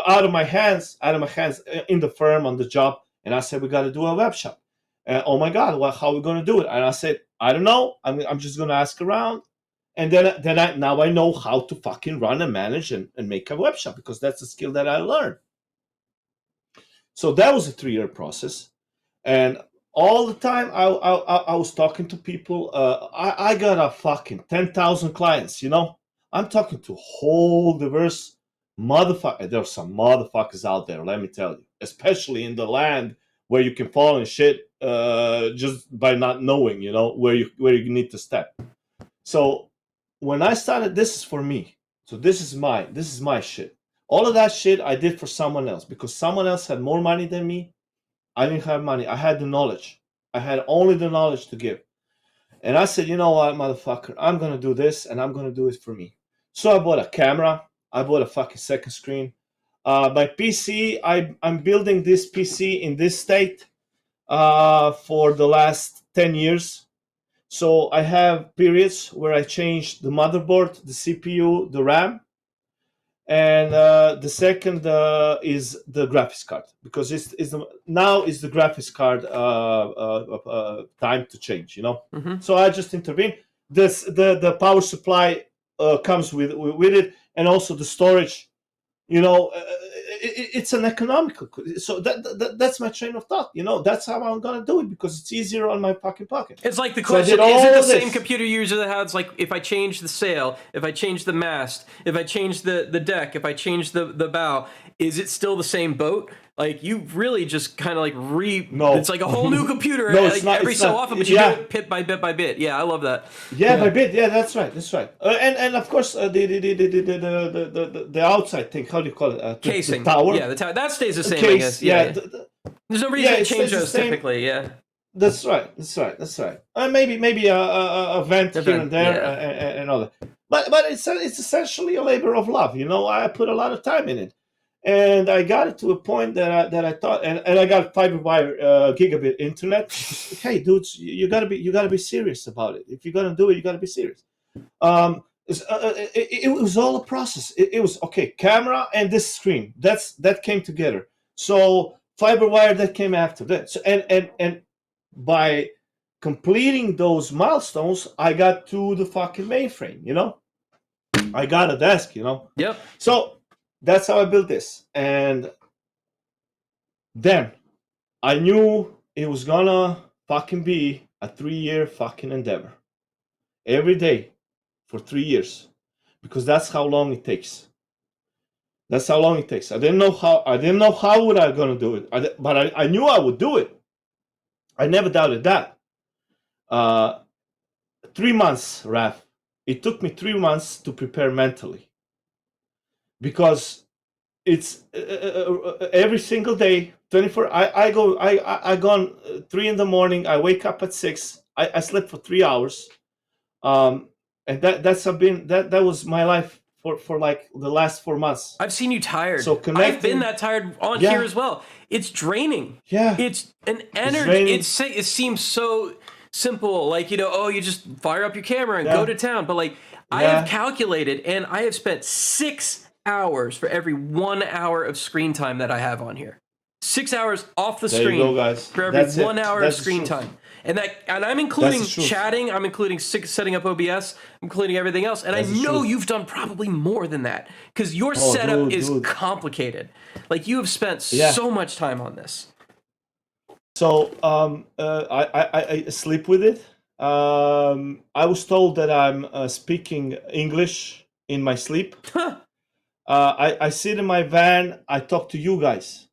Speaker 1: out of my hands in the firm on the job, and I said we got to do a web shop. Oh my god, well, how are we going to do it? And I said I don't know. I'm just going to ask around, and now I know how to fucking run and manage and make a web shop because that's a skill that I learned. So that was a 3 year process, and all the time I was talking to people. I got a fucking 10,000 clients. I'm talking to whole diverse motherfucker. There's some motherfuckers out there. Let me tell you, especially in the land where you can fall in shit just by not knowing. Where you need to step. So when I started, this is for me. So this is my shit. All of that shit I did for someone else because someone else had more money than me. I didn't have money. I had the knowledge. I had only the knowledge to give. And I said, you know what, motherfucker, I'm gonna do this and I'm gonna do it for me. So I bought a camera. I bought a fucking second screen. My PC, I'm building this PC in this state for the last 10 years. So I have periods where I change the motherboard, the CPU, the RAM, and the second is the graphics card because now is the graphics card time to change.
Speaker 2: Mm-hmm.
Speaker 1: So I just intervene. The power supply comes with it, and also the storage. It's an economical. So that's my train of thought. That's how I'm gonna do it because it's easier on my pocket.
Speaker 2: It's like the
Speaker 1: So I did
Speaker 2: question: is it
Speaker 1: all
Speaker 2: the
Speaker 1: of
Speaker 2: same
Speaker 1: this.
Speaker 2: computer user that has like if I change the sail, if I change the mast, if I change the deck, if I change the bow, is it still the same boat? Like you really just kind of like
Speaker 1: No.
Speaker 2: it's like a whole new computer
Speaker 1: No, it's
Speaker 2: like
Speaker 1: not.
Speaker 2: every
Speaker 1: It's
Speaker 2: so
Speaker 1: not.
Speaker 2: often, but you do
Speaker 1: Yeah.
Speaker 2: it bit by bit by bit. Yeah, I love that.
Speaker 1: Yeah, by bit. Yeah, that's right. That's right. And of course the outside thing. How do you call it? The
Speaker 2: Casing.
Speaker 1: tower
Speaker 2: Yeah, the tower that stays the same, I
Speaker 1: case.
Speaker 2: guess. Yeah,
Speaker 1: Yeah,
Speaker 2: yeah. There's no
Speaker 1: yeah.
Speaker 2: reason to
Speaker 1: It
Speaker 2: change
Speaker 1: stays the
Speaker 2: those
Speaker 1: same.
Speaker 2: typically. Yeah.
Speaker 1: That's right. That's right. That's right. Maybe a vent here
Speaker 2: Event.
Speaker 1: and there
Speaker 2: Yeah.
Speaker 1: and all that. But it's essentially a labor of love. I put a lot of time in it, and I got it to a point that I thought, and I got fiber wire gigabit internet. Hey, dudes, you gotta be serious about it. If you're gonna do it, you gotta be serious. It was all a process. It was okay. Camera and this screen. That came together. So fiber wire that came after that. So, and by completing those milestones, I got to the fucking mainframe. I got a desk.
Speaker 2: Yep.
Speaker 1: So that's how I built this. And then I knew it was gonna fucking be a 3 year fucking endeavor. Every day for 3 years. Because that's how long it takes. That's how long it takes. I didn't know how would I gonna do it. But I knew I would do it. I never doubted that. 3 months, Raf. It took me 3 months to prepare mentally because it's every single day, 24. I go. I gone 3 in the morning. I wake up at 6. I slept for 3 hours. Um, and that was my life for like the last 4 months.
Speaker 2: I've seen you tired.
Speaker 1: So
Speaker 2: I've been
Speaker 1: connecting.
Speaker 2: that tired on
Speaker 1: Yeah.
Speaker 2: here as well. It's draining.
Speaker 1: Yeah.
Speaker 2: It's an energy.
Speaker 1: draining.
Speaker 2: It seems so simple. Like, oh, you just fire up your camera and
Speaker 1: Yeah.
Speaker 2: go to town. But like, I
Speaker 1: Yeah.
Speaker 2: have calculated and I have spent 6 hours for every 1 hour of screen time that I have on here. 6 hours off the
Speaker 1: There you
Speaker 2: screen
Speaker 1: go, guys.
Speaker 2: for every
Speaker 1: That's it.
Speaker 2: 1 hour
Speaker 1: That's
Speaker 2: of
Speaker 1: the
Speaker 2: screen
Speaker 1: truth.
Speaker 2: time. and I'm including chatting, I'm including setting up OBS, I'm including everything else, and I know you've done probably more than that because your setup is complicated. Like you have spent so much time on this.
Speaker 1: So I sleep with it. I was told that I'm speaking English in my sleep. I sit in my van. I talk to you guys.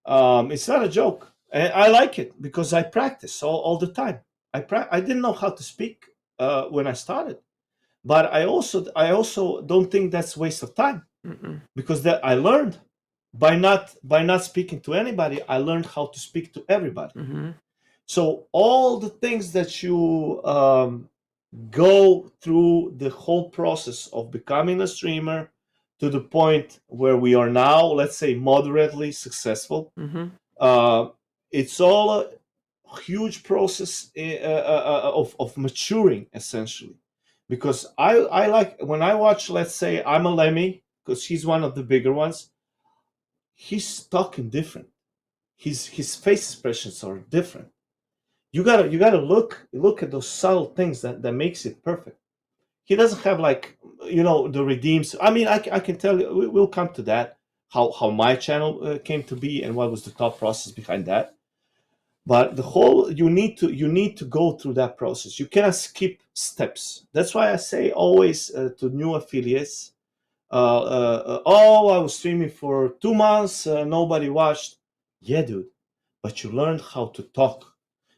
Speaker 1: It's not a joke, and I like it because I practice all the time. I didn't know how to speak when I started, but I also don't think that's waste of time.
Speaker 2: Mm-mm.
Speaker 1: Because that I learned by not speaking to anybody. I learned how to speak to everybody.
Speaker 2: Mm-hmm.
Speaker 1: So all the things that you go through the whole process of becoming a streamer to the point where we are now, let's say moderately successful,
Speaker 2: mm-hmm.
Speaker 1: It's all a huge process of maturing, essentially. Because I like when I watch, let's say I'm a Lemmy, because he's one of the bigger ones. He's talking different. His face expressions are different. You gotta look at those subtle things that makes it perfect. He doesn't have like the redeems. I mean, I can tell you, we'll come to that, how my channel came to be and what was the thought process behind that. But the whole you need to go through that process. You cannot skip steps. That's why I say always to new affiliates, oh, I was streaming for 2 months, nobody watched. Yeah, dude, but you learned how to talk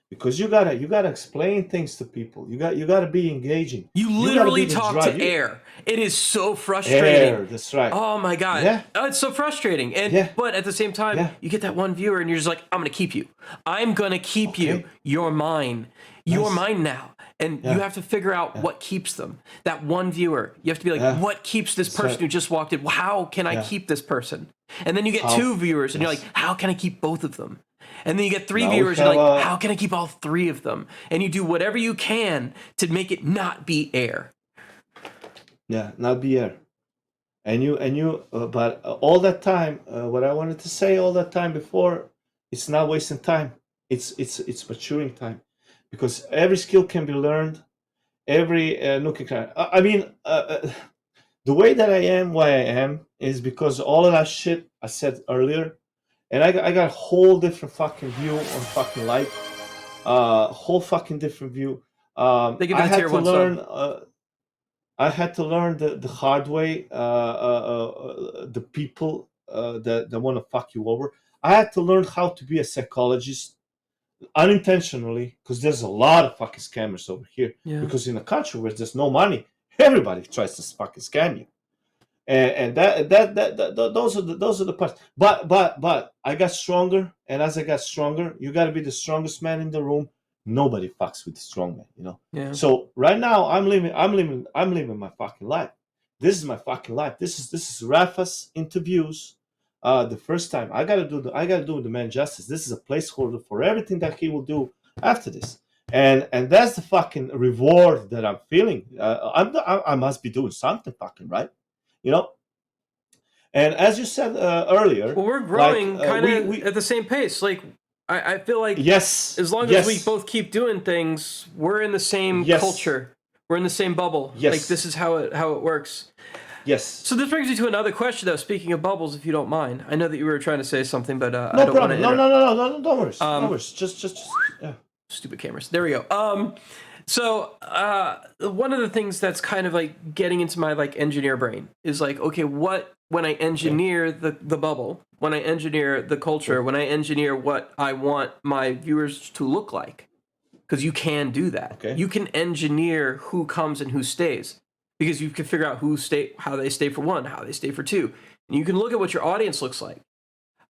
Speaker 1: because you gotta explain things to people. You gotta be engaging.
Speaker 2: You
Speaker 1: You gotta be
Speaker 2: literally
Speaker 1: the
Speaker 2: talk
Speaker 1: drive.
Speaker 2: to air. It is so frustrating.
Speaker 1: Air, that's right.
Speaker 2: Oh my god.
Speaker 1: Yeah.
Speaker 2: Oh, it's so frustrating. And
Speaker 1: Yeah.
Speaker 2: but at the same time,
Speaker 1: Yeah.
Speaker 2: you get that one viewer and you're just like, I'm gonna keep you. I'm gonna keep you.
Speaker 1: Okay.
Speaker 2: You're mine. You're
Speaker 1: Nice.
Speaker 2: mine now. And
Speaker 1: Yeah.
Speaker 2: you have to figure out what keeps them. That one viewer. You have to be like,
Speaker 1: Yeah.
Speaker 2: what keeps this person
Speaker 1: right.
Speaker 2: who just walked in? How can I
Speaker 1: Yeah.
Speaker 2: keep this person? And then you get
Speaker 1: How-
Speaker 2: two viewers and you're
Speaker 1: yes.
Speaker 2: like, how can I keep both of them? And then you get three
Speaker 1: Now we
Speaker 2: viewers and you're
Speaker 1: have
Speaker 2: like, how can I keep all three of them? And you do whatever you can to make it not be air.
Speaker 1: Yeah, not be air. But all that time, what I wanted to say all that time before, it's not wasting time. It's maturing time, because every skill can be learned. Every nook and cranny. I mean, the way that I am, why I am, is because all of that shit I said earlier, and I got a whole different fucking view on fucking life, whole fucking different view.
Speaker 2: They give it
Speaker 1: I
Speaker 2: a
Speaker 1: had
Speaker 2: tier
Speaker 1: to
Speaker 2: one
Speaker 1: learn.
Speaker 2: sub.
Speaker 1: I had to learn the hard way. The people that want to fuck you over. I had to learn how to be a psychologist unintentionally, because there's a lot of fucking scammers over here.
Speaker 2: Yeah.
Speaker 1: Because in a country where there's no money, everybody tries to fucking scam you. And those are the parts. But I got stronger, and as I got stronger, you got to be the strongest man in the room. Nobody fucks with the strong man.
Speaker 2: Yeah.
Speaker 1: So right now I'm living my fucking life. This is my fucking life. This is Rafa's interviews. The first time I gotta do the man justice. This is a placeholder for everything that he will do after this, and that's the fucking reward that I'm feeling. I must be doing something fucking right. And as you said earlier,
Speaker 2: Well, we're growing
Speaker 1: like,
Speaker 2: kind of at the same pace. Like, I feel like
Speaker 1: yes,
Speaker 2: as long as we both keep doing things, we're in the same culture. We're in the same bubble.
Speaker 1: Yes.
Speaker 2: Like, this is how it works.
Speaker 1: Yes.
Speaker 2: So this brings me to another question, though. Speaking of bubbles, if you don't mind, I know that you were trying to say something, but I don't want to.
Speaker 1: No, don't worry. No worries. Just yeah.
Speaker 2: Stupid cameras. There we go. So one of the things that's kind of like getting into my like engineer brain is like, okay, when I engineer the bubble, when I engineer the culture, when I engineer what I want my viewers to look like, because you can do that.
Speaker 1: Okay.
Speaker 2: You can engineer who comes and who stays, because you can figure out how they stay for one, how they stay for two, and you can look at what your audience looks like.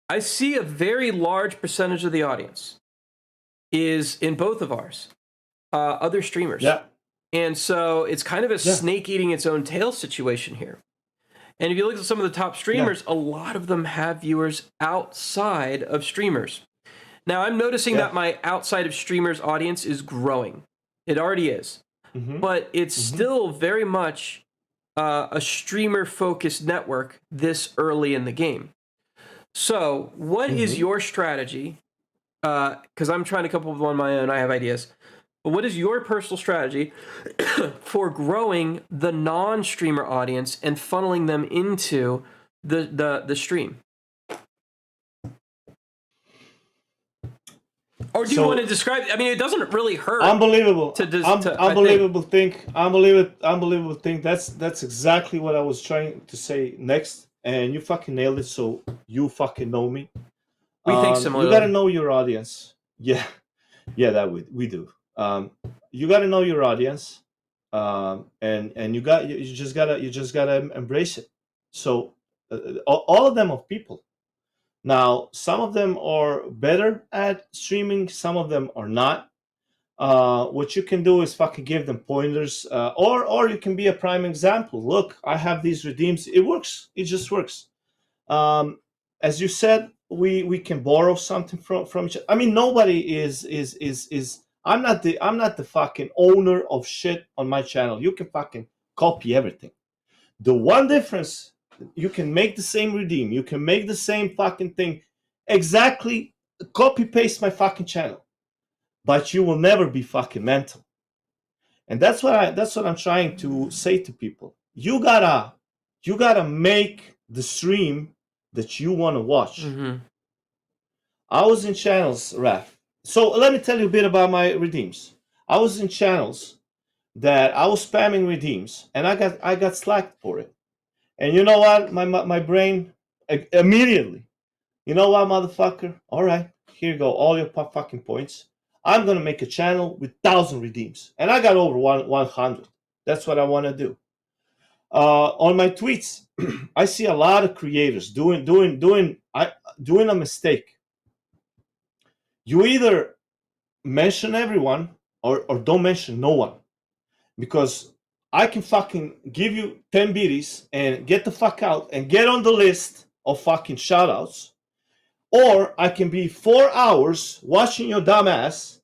Speaker 2: I see a very large percentage of the audience is in both of ours. Other streamers.
Speaker 1: Yeah.
Speaker 2: And so it's kind of a snake eating its own tail situation here. And if you look at some of the top streamers, a lot of them have viewers outside of streamers. Now, I'm noticing that my outside of streamers audience is growing. It already is. Mm-hmm. But it's still very much a streamer-focused network this early in the game. So what is your strategy because I'm trying to come up with one of my own. I have ideas. But what is your personal strategy for growing the non-streamer audience and funneling them into the stream? Or do you want to describe? I mean, it doesn't really hurt.
Speaker 1: Unbelievable. Unbelievable thing. Unbelievable thing. That's exactly what I was trying to say next, and you fucking nailed it. So you fucking know me.
Speaker 2: We think similarly.
Speaker 1: You gotta know your audience. Yeah, that we do. You gotta know your audience, and you just gotta embrace it. So all of them are people. Now, some of them are better at streaming, some of them are not. What you can do is fucking give them pointers, or you can be a prime example. Look, I have these redeems. It works. It just works. As you said, we can borrow something from each. I mean, nobody is. I'm not the fucking owner of shit on my channel. You can fucking copy everything. The one difference, you can make the same redeem. You can make the same fucking thing. Exactly, copy paste my fucking channel, but you will never be fucking mental. And that's what I'm trying to say to people. You gotta make the stream that you want to watch.
Speaker 2: Mm-hmm.
Speaker 1: I was in channels, Raf. So let me tell you a bit about my redeems. I was in channels that I was spamming redeems, and I got slacked for it. And you know what? My brain immediately. You know what, motherfucker? All right, here you go. All your fucking points. I'm gonna make a channel with 1,000 redeems, and I got over 100. That's what I want to do. On my tweets, I see a lot of creators doing a mistake. You either mention everyone or don't mention no one, because I can fucking give you 10 biddies and get the fuck out and get on the list of fucking shoutouts, or I can be 4 hours watching your dumb ass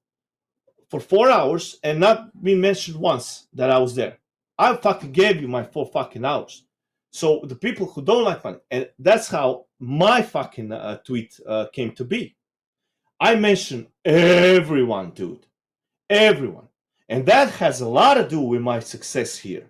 Speaker 1: for 4 hours and not be mentioned once that I was there. I fucking gave you my 4 fucking hours. So the people who don't like fun, and that's how my fucking tweet came to be. I mention everyone, dude. Everyone. And that has a lot to do with my success here.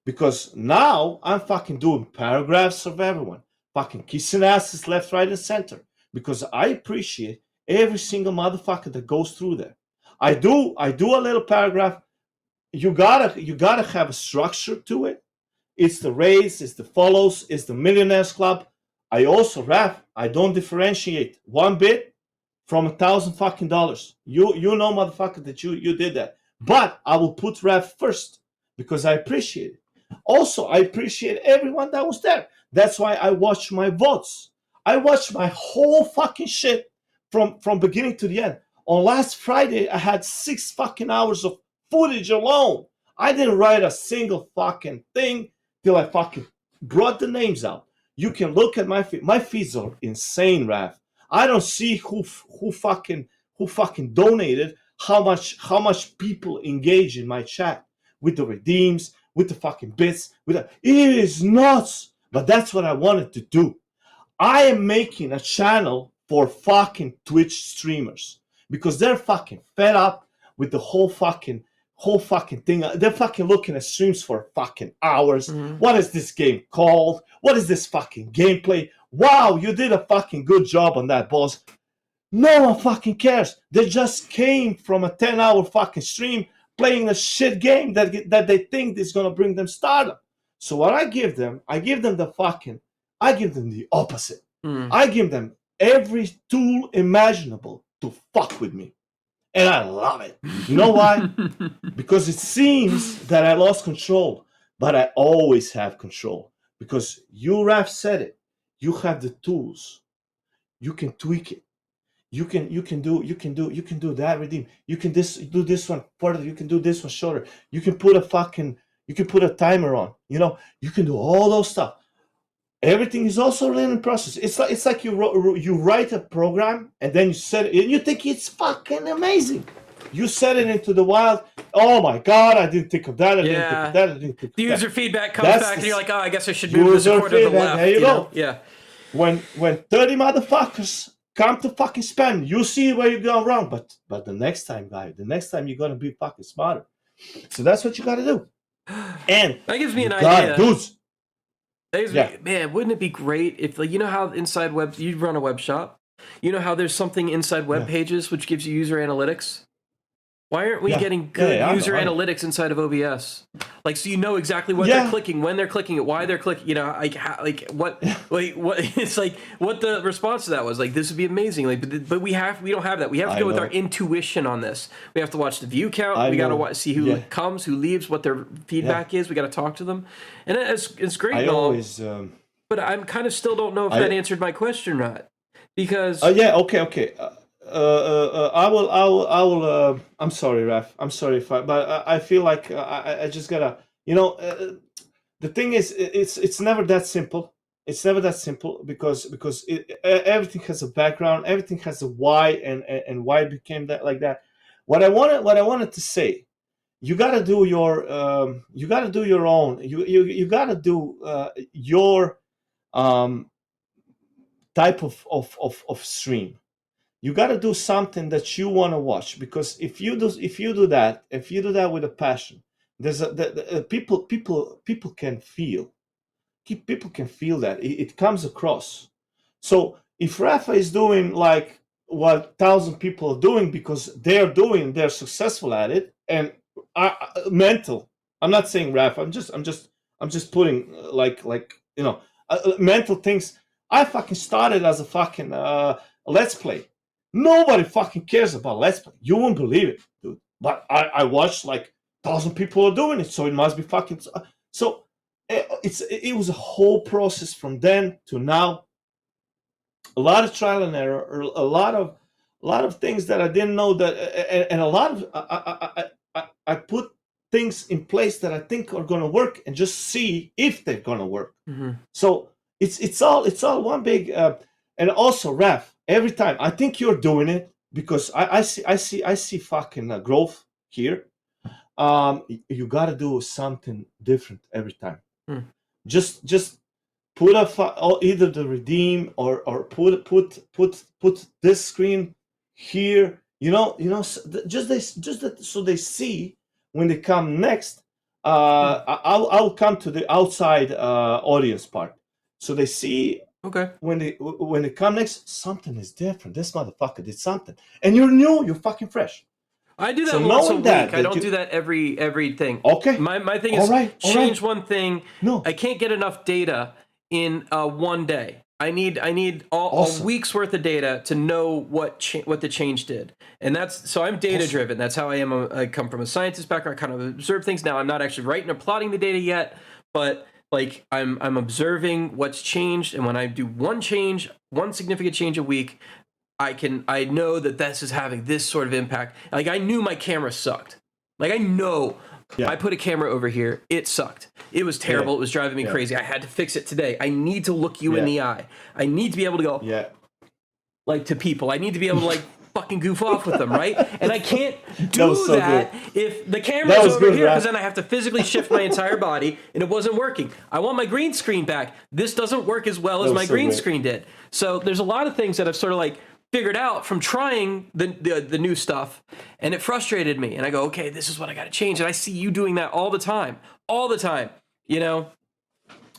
Speaker 1: Because now I'm fucking doing paragraphs of everyone. Fucking kissing asses left, right, and center. Because I appreciate every single motherfucker that goes through there. I do a little paragraph. You gotta have a structure to it. It's the raise, it's the follows, it's the millionaires club. I also rap. I don't differentiate one bit from $1,000 fucking dollars. You know, motherfucker, that you did that. But I will put rap first because I appreciate it. Also, I appreciate everyone that was there. That's why I watch my votes. I watched my whole fucking shit from beginning to the end. On last Friday, I had 6 fucking hours of footage alone. I didn't write a single fucking thing till I fucking brought the names out. You can look at my feed. My feeds are insane, Raph. I don't see who fucking donated, how much people engage in my chat with the redeems, with the fucking bits, it is nuts. But that's what I wanted to do. I am making a channel for fucking Twitch streamers because they're fucking fed up with the whole fucking thing. They're fucking looking at streams for fucking hours. Mm-hmm. What is this game called? What is this fucking gameplay? Wow, you did a fucking good job on that, boss. No one fucking cares. They just came from a 10-hour fucking stream playing a shit game that they think is gonna bring them stardom. So what I give them the opposite. I give them every tool imaginable to fuck with me. And I love it. You know why? Because it seems that I lost control, but I always have control. Because you, Raf, said it. You have the tools. You can tweak it. You can do that redeem. You can do this one further. You can do this one shorter. You can put a timer on. You know, you can do all those stuff. Everything is also a learning process. It's like you write a program and then you set it and you think it's fucking amazing. You set it into the wild. Oh my god, I didn't think of that. I didn't think of that. I didn't think of
Speaker 2: the user
Speaker 1: that.
Speaker 2: feedback comes back and you're like, oh, I guess I should move this quarter to the left.
Speaker 1: There you go.
Speaker 2: Yeah.
Speaker 1: When 30 motherfuckers come to fucking spend. You see where you're going wrong, but the next time, guy, the next time you're gonna be fucking smarter. So that's what you gotta do. And
Speaker 2: that gives me
Speaker 1: you
Speaker 2: an
Speaker 1: got
Speaker 2: idea.
Speaker 1: dudes.
Speaker 2: That gives
Speaker 1: Yeah.
Speaker 2: me, man, wouldn't it be great if, like, you know how inside web, you run a web shop, you know how there's something inside web
Speaker 1: Yeah.
Speaker 2: pages which gives you user analytics? Why aren't we
Speaker 1: Yeah.
Speaker 2: getting
Speaker 1: Yeah,
Speaker 2: good
Speaker 1: yeah, I
Speaker 2: user
Speaker 1: know, I know.
Speaker 2: analytics inside of OBS? Like, so you know exactly what they're clicking, when they're clicking it, why they're clicking. You know, like what, like what it's like, what the response to that was. Like, this would be amazing. Like, but we don't have that. We have to
Speaker 1: I
Speaker 2: go with
Speaker 1: know.
Speaker 2: our intuition on this. We have to watch the view count.
Speaker 1: I
Speaker 2: We got
Speaker 1: know.
Speaker 2: to see who
Speaker 1: Yeah.
Speaker 2: comes, who leaves, what their feedback is. We got to talk to them, and it's great.
Speaker 1: I
Speaker 2: and all,
Speaker 1: always.
Speaker 2: but I'm kind of still don't know if that answered my question or not, because
Speaker 1: Yeah. Okay. I will. I'm sorry, Raf. I'm sorry if but I feel like I just gotta. You know, the thing is, it's never that simple. It's never that simple because everything has a background. Everything has a why and why it became that like that. What I wanted to say. You gotta do your. You gotta do your own. You gotta do your um, type of stream. You got to do something that you want to watch, because if you do that with a passion, there's people can feel, people can feel that it comes across. So if Rafa is doing like what 1,000 people are doing because they're successful at it, and mental. I'm not saying Rafa. I'm just putting mental things. I fucking started as a fucking let's play. Nobody fucking cares about let's play. You won't believe it, dude. But I watched like 1,000 people are doing it, so it must be fucking. So it was a whole process from then to now. A lot of trial and error, a lot of things that I didn't know that, and a lot of I put things in place that I think are going to work, and just see if they're going to work.
Speaker 2: mm-hmm.
Speaker 1: So it's all one big. And also, Raf, every time I think you're doing it, because I see fucking growth here. You got to do something different every time. Just put or either the redeem or put this screen here. Just that, so they see when they come next. I'll come to the outside audience part, so they see.
Speaker 2: Okay.
Speaker 1: When they come next, something is different. This motherfucker did something, and you're new. You're fucking fresh.
Speaker 2: I do that
Speaker 1: So
Speaker 2: once a
Speaker 1: knowing
Speaker 2: week. I
Speaker 1: that
Speaker 2: don't
Speaker 1: you,
Speaker 2: do that every thing.
Speaker 1: Okay.
Speaker 2: My thing
Speaker 1: All
Speaker 2: is
Speaker 1: right.
Speaker 2: change one thing.
Speaker 1: No.
Speaker 2: I can't get enough data in one day. I need
Speaker 1: Awesome.
Speaker 2: a week's worth of data to know what the change did. And that's, so I'm data driven. That's how I am. I come from a scientist background. I kind of observe things. Now I'm not actually writing or plotting the data yet, but like I'm observing what's changed, and when I do one significant change a week, I know that this is having this sort of impact. Like, I knew my camera sucked. Like, I know I put a camera over here. It sucked. It was terrible. It was driving me crazy. I had to fix it today. I need to look you in the eye. I need to be able to go like to people. I need to be able to like fucking goof off with them, right? And I can't do that if the camera's over here, because then I have to physically shift my entire body, and it wasn't working. I want my green screen back. This doesn't work as well as my green screen did. So there's a lot of things that I've sort of like figured out from trying the new stuff, and it frustrated me. And I go, okay, this is what I got to change. And I see you doing that all the time, you know.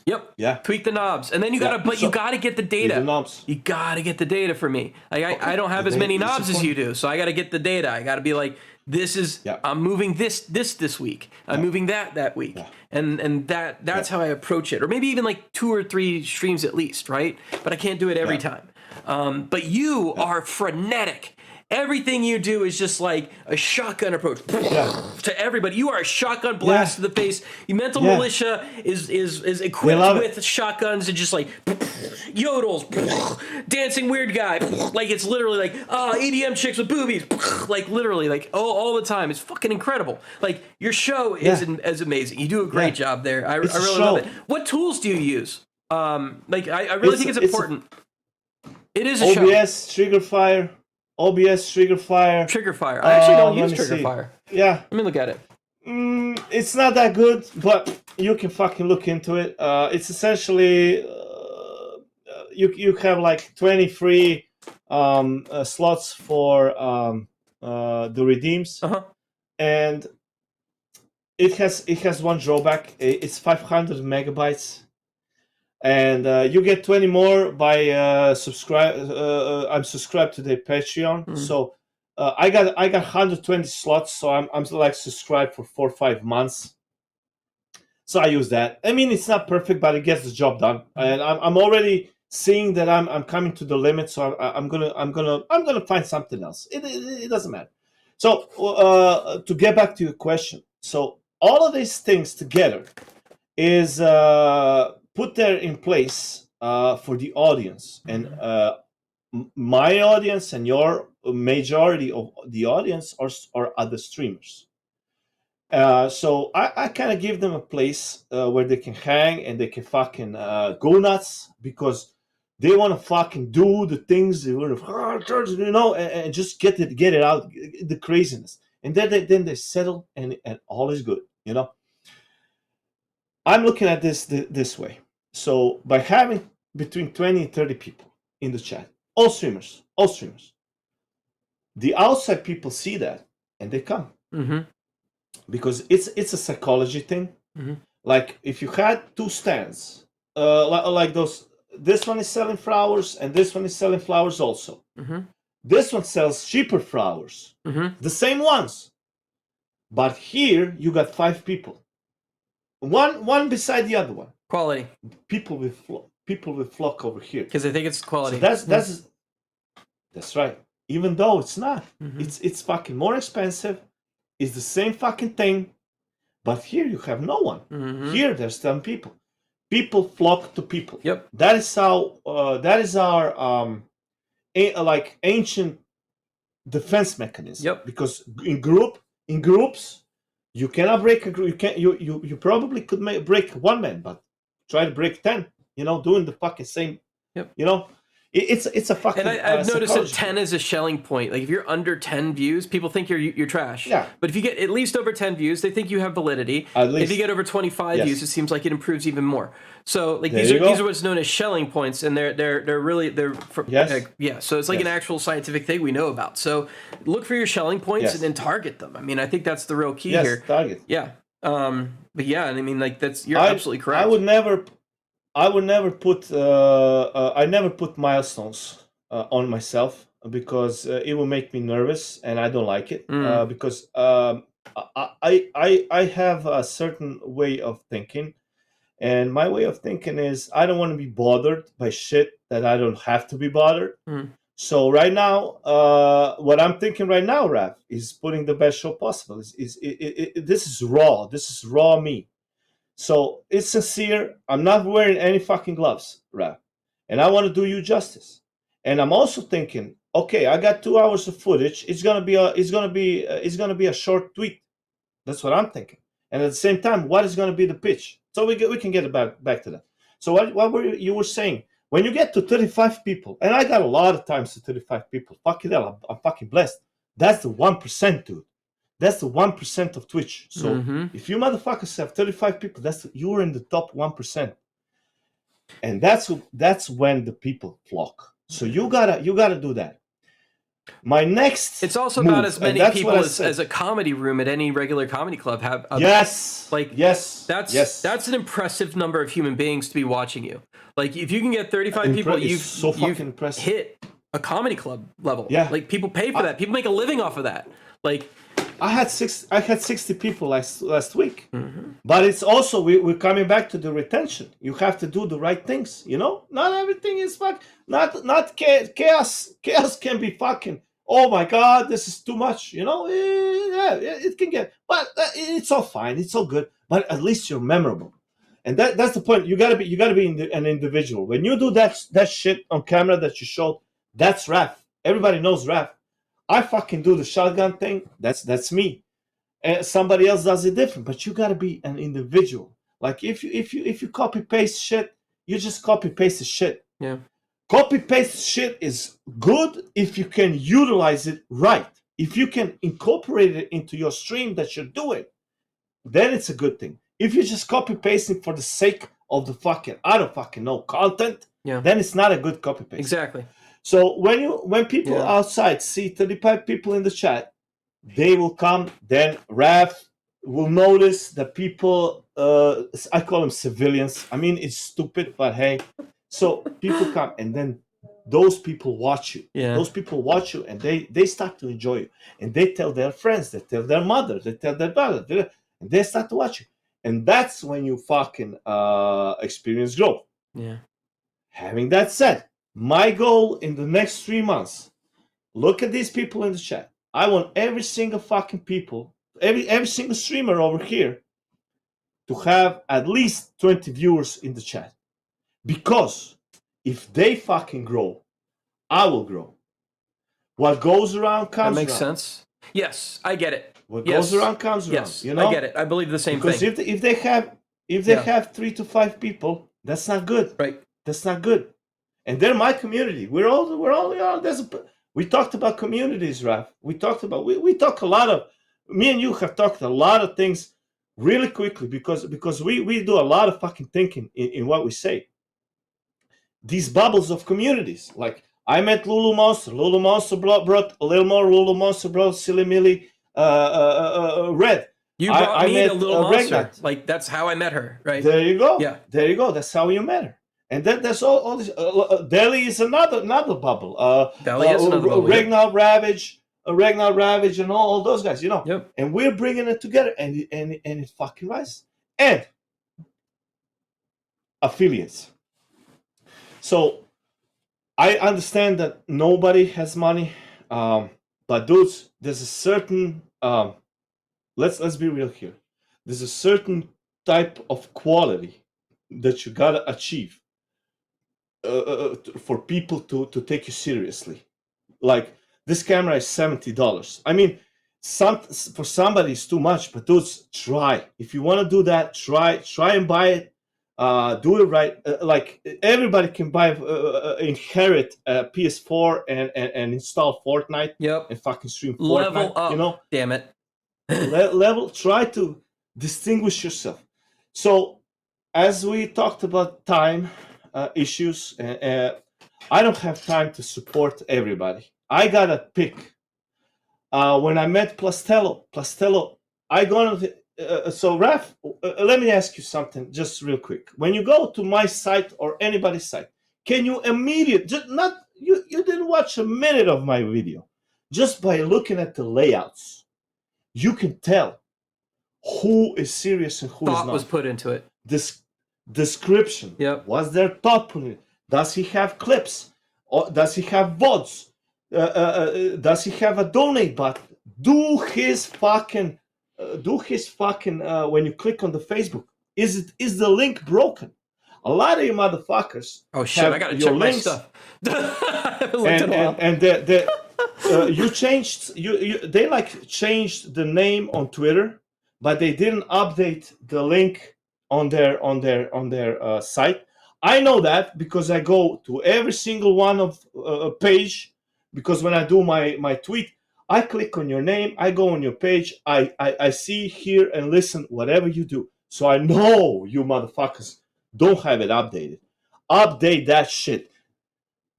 Speaker 2: Yep.
Speaker 1: Yeah.
Speaker 2: Tweak the knobs, and then you gotta, but you gotta get the data. You gotta get the data for me. Like I don't have as many knobs as you do, so I gotta get the data. I gotta be like, this is I'm moving this week. I'm moving that week, and that's how I approach it. Or maybe even like 2 or 3 streams at least, right? But I can't do it every time. But you are frenetic. Everything you do is just like a shotgun approach to everybody. You are a shotgun blast to the face. Your mental militia is equipped with shotguns and just like yodels, dancing weird guy. Like, it's literally like EDM chicks with boobies. Like, literally, like all the time. It's fucking incredible. Like, your show is amazing. You do a great job there. I really love it. What tools do you use? Like, I really think it's important. It is a show.
Speaker 1: OBS, Triggerfire.
Speaker 2: Triggerfire. I actually don't use Triggerfire.
Speaker 1: Yeah.
Speaker 2: Let me look at it.
Speaker 1: It's not that good, but you can fucking look into it. It's essentially you have like 20 free slots for the redeems, and it has one drawback. It's 500 megabytes, and you get 20 more by subscribe. I'm subscribed to their Patreon, so I got 120 slots. So I'm like subscribed for 4 or 5 months. So I use that. I mean, it's not perfect, but it gets the job done, and I'm already seeing that I'm coming to the limit. So I'm gonna find something else. It doesn't matter. So to get back to your question, so all of these things together is put there in place for the audience, and my audience and your majority of the audience are other streamers. So I kind of give them a place where they can hang and they can fucking go nuts, because they want to fucking do the things they want to, and just get it out, the craziness, and then they settle, and all is good. I'm looking at this way. So by having between 20 and 30 people in the chat, all streamers, the outside people see that and they come. Because it's a psychology thing. Like if you had two stands, like those, this one is selling flowers and this one is selling flowers also. This one sells cheaper flowers, the same ones. But here you got 5 people, one beside the other one.
Speaker 2: Quality.
Speaker 1: People will flock over here
Speaker 2: because they think it's quality.
Speaker 1: So that's right. Even though it's not, it's fucking more expensive. It's the same fucking thing, but here you have no one. Here there's 10 people. People flock to people.
Speaker 2: Yep.
Speaker 1: That is how. That is our like ancient defense mechanism.
Speaker 2: Yep.
Speaker 1: Because in groups, you cannot break a group. You can't. You probably could break one man, but try to break 10. Doing the fucking same.
Speaker 2: Yep.
Speaker 1: It's a fucking.
Speaker 2: And I've noticed that 10 is a Schelling point. Like if you're under 10 views, people think you're trash.
Speaker 1: Yeah.
Speaker 2: But if you get at least over 10 views, they think you have validity.
Speaker 1: At least.
Speaker 2: If you get over 25 views, it seems like it improves even more. So like
Speaker 1: There
Speaker 2: these
Speaker 1: you
Speaker 2: are
Speaker 1: go.
Speaker 2: what's known as Schelling points, and they're really
Speaker 1: Yes.
Speaker 2: yeah. So it's like an actual scientific thing we know about. So look for your Schelling points
Speaker 1: Yes.
Speaker 2: and then target them. I mean, I think that's the real key
Speaker 1: Yes,
Speaker 2: here.
Speaker 1: target.
Speaker 2: Yeah. But yeah, and I mean, like you're absolutely correct.
Speaker 1: I would never put. I never put milestones on myself, because it will make me nervous, and I don't like it. Because I have a certain way of thinking, and my way of thinking is I don't want to be bothered by shit that I don't have to be bothered. So right now, what I'm thinking right now, Raph, is putting the best show possible. This is raw. This is raw me. So it's sincere. I'm not wearing any fucking gloves, Raph, and I want to do you justice. And I'm also thinking, okay, I got 2 hours of footage. It's gonna be a short tweet. That's what I'm thinking. And at the same time, what is gonna be the pitch? So we can get back to that. So what you were saying? When you get to 35 people, and I got a lot of times to 35 people. Fuck it, I'm fucking blessed. That's the 1%, dude. That's the 1% of Twitch. So if you motherfuckers have 35 people, you're in the top 1%. And that's when the people flock. So you gotta do that. My next.
Speaker 2: It's also
Speaker 1: move,
Speaker 2: about as many people as a comedy room at any regular comedy club have.
Speaker 1: Yes.
Speaker 2: That's an impressive number of human beings to be watching you. Like if you can get 35 people, you've hit a comedy club level.
Speaker 1: Yeah.
Speaker 2: Like people pay for that. People make a living off of that. Like
Speaker 1: I had 60 people last week. But it's also we're coming back to the retention. You have to do the right things. Not everything is not chaos. Chaos can be fucking. Oh my God, this is too much. Yeah, it can get. But it's all fine. It's all good. But at least you're memorable, and that's the point. You gotta be an individual. When you do that shit on camera that you showed, that's Raph. Everybody knows Raph. I fucking do the shotgun thing. That's me. And somebody else does it different. But you gotta be an individual. Like if you copy paste shit, you just copy paste the shit.
Speaker 2: Yeah.
Speaker 1: Copy paste shit is good if you can utilize it right. If you can incorporate it into your stream that you're doing, then it's a good thing. If you just copy pasting for the sake of the fucking I don't fucking know content, then it's not a good copy paste.
Speaker 2: Exactly.
Speaker 1: So when people outside see 35 people in the chat, they will come. Then Raf will notice that people. I call them civilians. I mean, it's stupid, but hey. So people come, and then those people watch you.
Speaker 2: Yeah.
Speaker 1: Those people watch you, and they start to enjoy you, and they tell their friends, they tell their mother, they tell their brother, and they start to watch you, and that's when you fucking experience growth.
Speaker 2: Yeah.
Speaker 1: Having that said, my goal in the next 3 months, look at these people in the chat. I want every single fucking people, every single streamer over here to have at least 20 viewers in the chat. Because if they fucking grow, I will grow. What goes around comes around.
Speaker 2: That makes sense. Yes, I get it.
Speaker 1: What goes around comes around.
Speaker 2: Yes,
Speaker 1: you know?
Speaker 2: I get it. I believe the same
Speaker 1: because
Speaker 2: thing.
Speaker 1: Because if they have 3 to 5 people, that's not good.
Speaker 2: Right.
Speaker 1: That's not good. And they're my community. We're all we talked about communities, Raf. We talk a lot of, me and you have talked a lot of things really quickly because we do a lot of fucking thinking in what we say. These bubbles of communities, like I met Lulu Monster. Lulu Monster brought a little more. Lulu Monster brought Silly Millie Red.
Speaker 2: You brought me
Speaker 1: met,
Speaker 2: to Little Monster.
Speaker 1: Regnat.
Speaker 2: Like, that's how I met her, right?
Speaker 1: There you go.
Speaker 2: Yeah.
Speaker 1: There you go. That's how you met her. And then there's all this. Delhi is another bubble.
Speaker 2: Delhi is another bubble.
Speaker 1: Ragnar Ravage, and all those guys, you know.
Speaker 2: Yep.
Speaker 1: And we're bringing it together, and it fucking rises. And affiliates. So I understand that nobody has money, but dudes, there's a certain. Let's be real here. There's a certain type of quality that you gotta achieve for people to take you seriously. Like, this camera is $70. I mean, for somebody it's too much, but dudes, try. If you want to do that, try and buy it. Do it right. Like, everybody can buy, inherit a PS4 and install Fortnite.
Speaker 2: Yep.
Speaker 1: And fucking stream Fortnite.
Speaker 2: Level up. You know, damn it.
Speaker 1: Level. Try to distinguish yourself. So, as we talked about time issues, I don't have time to support everybody. I gotta pick. When I met Plastello, I gonna. So, Raf, let me ask you something just real quick. When you go to my site or anybody's site, can you immediately, just not you didn't watch a minute of my video, just by looking at the layouts, you can tell who is serious and who is not.
Speaker 2: Thought was put into it.
Speaker 1: This description.
Speaker 2: Yep.
Speaker 1: Was there thought put in it? Does he have clips? Or does he have VODs? Does he have a donate button? Do his fucking when you click on the Facebook, is the link broken? A lot of you motherfuckers.
Speaker 2: Oh shit! I gotta check my stuff.
Speaker 1: You changed they like changed the name on Twitter, but they didn't update the link on their site. I know that because I go to every single one of page, because when I do my tweet, I click on your name, I go on your page, I see, hear, and listen whatever you do. So I know you motherfuckers don't have it updated. Update that shit.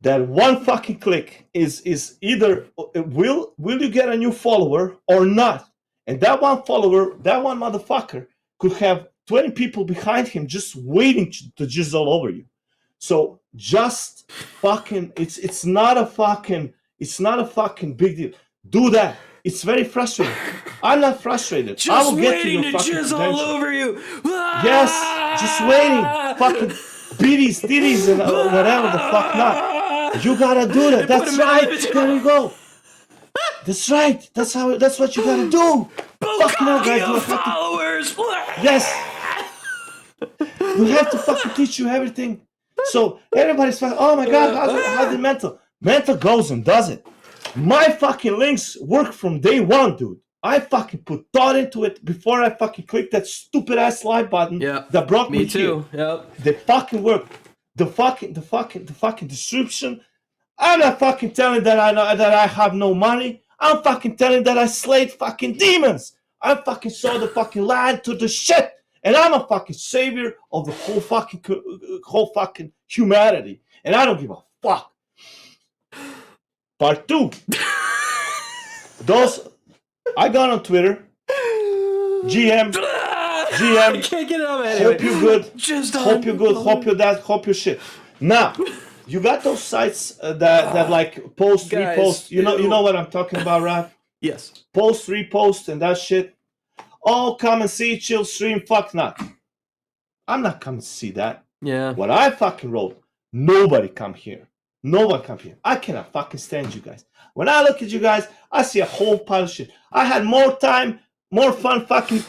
Speaker 1: That one fucking click is either will you get a new follower or not. And that one follower, that one motherfucker could have 20 people behind him just waiting to jizz all over you. So just fucking, it's not a fucking big deal. Do that. It's very frustrating. I'm not frustrated.
Speaker 2: Just
Speaker 1: I will get
Speaker 2: waiting
Speaker 1: to your fucking
Speaker 2: jizz all over you.
Speaker 1: Yes, just waiting. Fucking bitties, titties, and whatever the fuck not. You gotta do that. That's right. There you go. That's right. That's what you gotta do. Fucking hell, guys. You
Speaker 2: followers.
Speaker 1: Yes. We have to fucking teach you everything. So everybody's fucking, oh my god, how did mental goes and does it. My fucking links work from day one, dude. I fucking put thought into it before I fucking clicked that stupid ass like button that brought me
Speaker 2: too.
Speaker 1: here.
Speaker 2: Yep.
Speaker 1: They fucking work. The fucking description. I'm not fucking telling that I have no money. I'm fucking telling that I slayed fucking demons. I fucking saw the fucking land to the shit. And I'm a fucking savior of the whole fucking humanity. And I don't give a fuck. Part 2. Those I got on Twitter. GM.
Speaker 2: I can't get it out of my head.
Speaker 1: Hope you're good.
Speaker 2: Just
Speaker 1: hope you're good. Hope you're that. Hope you're shit. Now, you got those sites that like post,
Speaker 2: Guys,
Speaker 1: repost. You know what I'm talking about, Raph?
Speaker 2: Yes.
Speaker 1: Post, repost, and that shit. Oh, come and see, chill, stream. Fuck not. I'm not coming to see that.
Speaker 2: Yeah.
Speaker 1: What I fucking wrote. Nobody come here. Nobody come here. I cannot fucking stand you guys. When I look at you guys, I see a whole pile of shit. I had more time, more fun fucking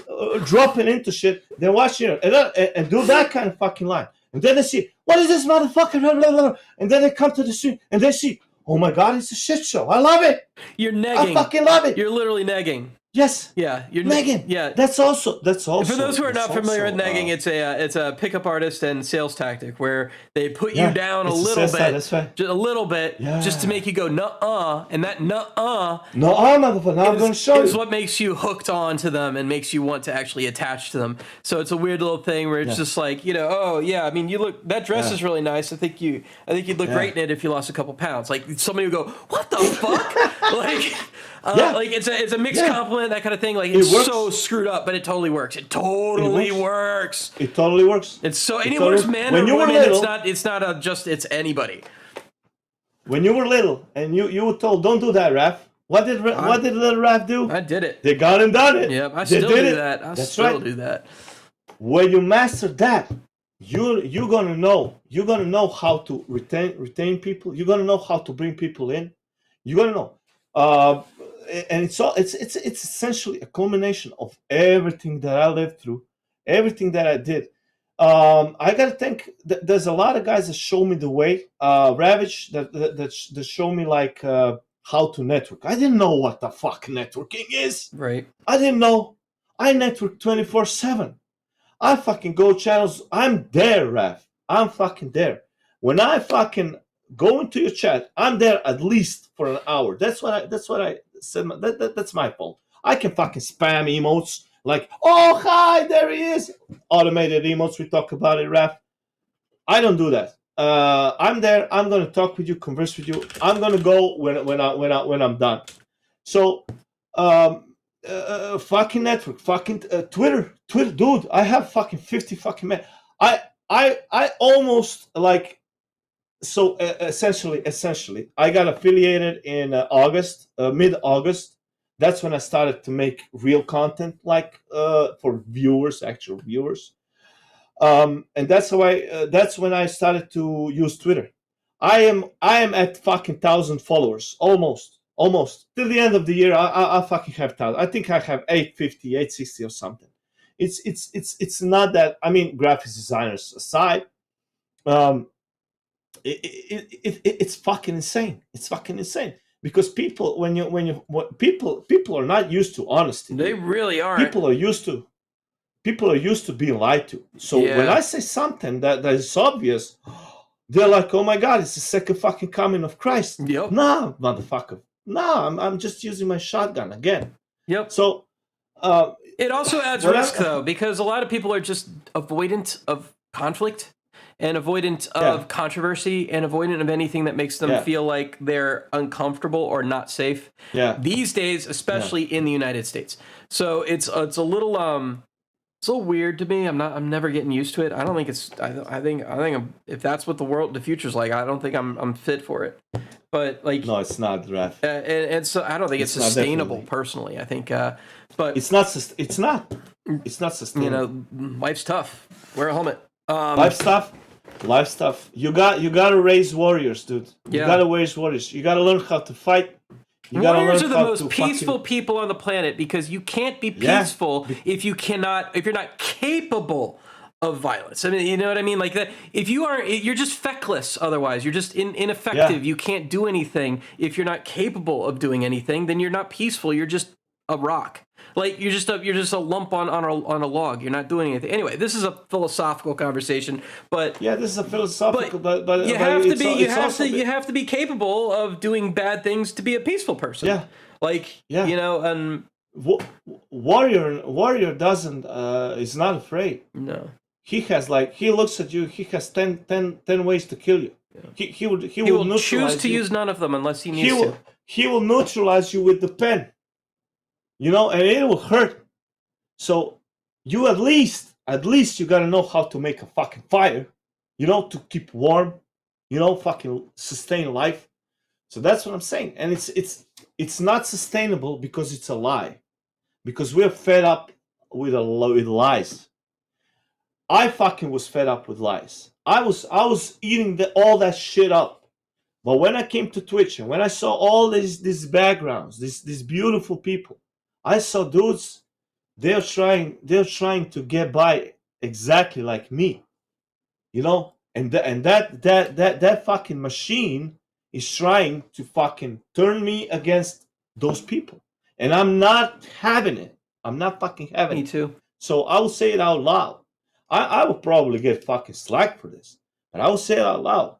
Speaker 1: dropping into shit than watching it and do that kind of fucking line. And then they see, what is this motherfucker? Blah, blah, blah. And then they come to the stream and they see, oh my God, it's a shit show. I love it.
Speaker 2: You're negging.
Speaker 1: I fucking love it.
Speaker 2: You're literally negging.
Speaker 1: Yes.
Speaker 2: Yeah, you're
Speaker 1: negging.
Speaker 2: Yeah.
Speaker 1: That's also.
Speaker 2: For those who are not familiar with negging, it's a pickup artist and sales tactic where they put you down a little bit,
Speaker 1: that's right.
Speaker 2: just a little bit, just to make you go nuh-uh, and that nuh-uh,
Speaker 1: motherfucker. Now I'm gonna show
Speaker 2: is
Speaker 1: you.
Speaker 2: what makes you hooked on to them and makes you want to actually attach to them. So it's a weird little thing where it's just like, oh yeah, I mean, you look, that dress is really nice. I think you'd look great in it if you lost a couple pounds. Like somebody would go, what the fuck? Like it's a mixed compliment, that kind of thing. Like it's so screwed up, but it totally works. It totally works.
Speaker 1: It totally works.
Speaker 2: It's so, and it works men or women. It's not it's anybody.
Speaker 1: When you were little and you were told, don't do that, Raph. What did little Raph do?
Speaker 2: I did it.
Speaker 1: They got and done it.
Speaker 2: Yep, I still do that. I still do that.
Speaker 1: When you master that, you're gonna know how to retain people. You're gonna know how to bring people in. You're gonna know. And it's essentially a culmination of everything that I lived through, everything that I did. I gotta think there's a lot of guys that show me the way. Ravage that show me like how to network. I didn't know what the fuck networking is.
Speaker 2: Right.
Speaker 1: I didn't know. I network 24/7. I fucking go channels. I'm there, Rav. I'm fucking there. When I fucking go into your chat, I'm there at least for an hour. That's what I said. That's my fault. I can fucking spam emotes like, oh hi, there he is. Automated emotes. We talk about it, Raph. I don't do that. I'm there. I'm gonna talk with you, converse with you. I'm gonna go when I'm done. So, fucking network, fucking Twitter, dude. I have fucking 50 fucking men. I almost like. So essentially, I got affiliated in August, mid-August. That's when I started to make real content, like for viewers, actual viewers. And that's when I started to use Twitter. I am at fucking 1,000 followers, almost till the end of the year. I fucking have 1,000. I think I have 850, 860 or something. It's not that. I mean, graphics designers aside. It's fucking insane. It's fucking insane because people people are not used to honesty.
Speaker 2: They really aren't.
Speaker 1: People are used to being lied to. So when I say something that is obvious, they're like, "Oh my God, it's the second fucking coming of Christ."
Speaker 2: Yep.
Speaker 1: Nah, motherfucker. Nah, I'm just using my shotgun again.
Speaker 2: Yep.
Speaker 1: So
Speaker 2: it also adds risk though, because a lot of people are just avoidant of conflict and avoidant of controversy and avoidant of anything that makes them feel like they're uncomfortable or not safe.
Speaker 1: Yeah.
Speaker 2: These days, especially in the United States. So it's a little weird to me. I'm never getting used to it. I don't think it's. I think if that's what the future's like, I don't think I'm fit for it. But like,
Speaker 1: no, it's not, Raph.
Speaker 2: And so I don't think it's sustainable. Personally, I think. But
Speaker 1: it's not. It's not sustainable.
Speaker 2: Life's tough. Wear a helmet.
Speaker 1: Life stuff. You got to raise warriors, dude. You got to raise warriors. You got to learn how to fight.
Speaker 2: Warriors are the most peaceful people on the planet because you can't be peaceful if you're not capable of violence. I mean, you know what I mean? Like that. If you're just feckless. Otherwise, you're just ineffective. You can't do anything if you're not capable of doing anything. Then you're not peaceful. You're just a rock. Like you're just a lump on a log. You're not doing anything. Anyway, this is a philosophical conversation, but
Speaker 1: this is a philosophical. But
Speaker 2: you have to be capable of doing bad things to be a peaceful person.
Speaker 1: Yeah,
Speaker 2: like
Speaker 1: warrior doesn't is not afraid.
Speaker 2: No,
Speaker 1: he looks at you. He has 10 ways to kill you. He will
Speaker 2: He will choose
Speaker 1: neutralize
Speaker 2: to
Speaker 1: you.
Speaker 2: use none of them unless he needs to.
Speaker 1: He will neutralize you with the pen. You know, and it will hurt. So you at least you gotta know how to make a fucking fire, you know, to keep warm, you know, fucking sustain life. So that's what I'm saying. And it's not sustainable because it's a lie. Because we're fed up with lies. I fucking was fed up with lies. I was eating all that shit up. But when I came to Twitch and when I saw all these backgrounds, these beautiful people, I saw dudes, they're trying to get by exactly like me, you know, and that fucking machine is trying to fucking turn me against those people, and I'm not having it. I'm not fucking having
Speaker 2: Me
Speaker 1: it.
Speaker 2: too.
Speaker 1: So I will say it out loud. I will probably get fucking slack for this, but I will say it out loud.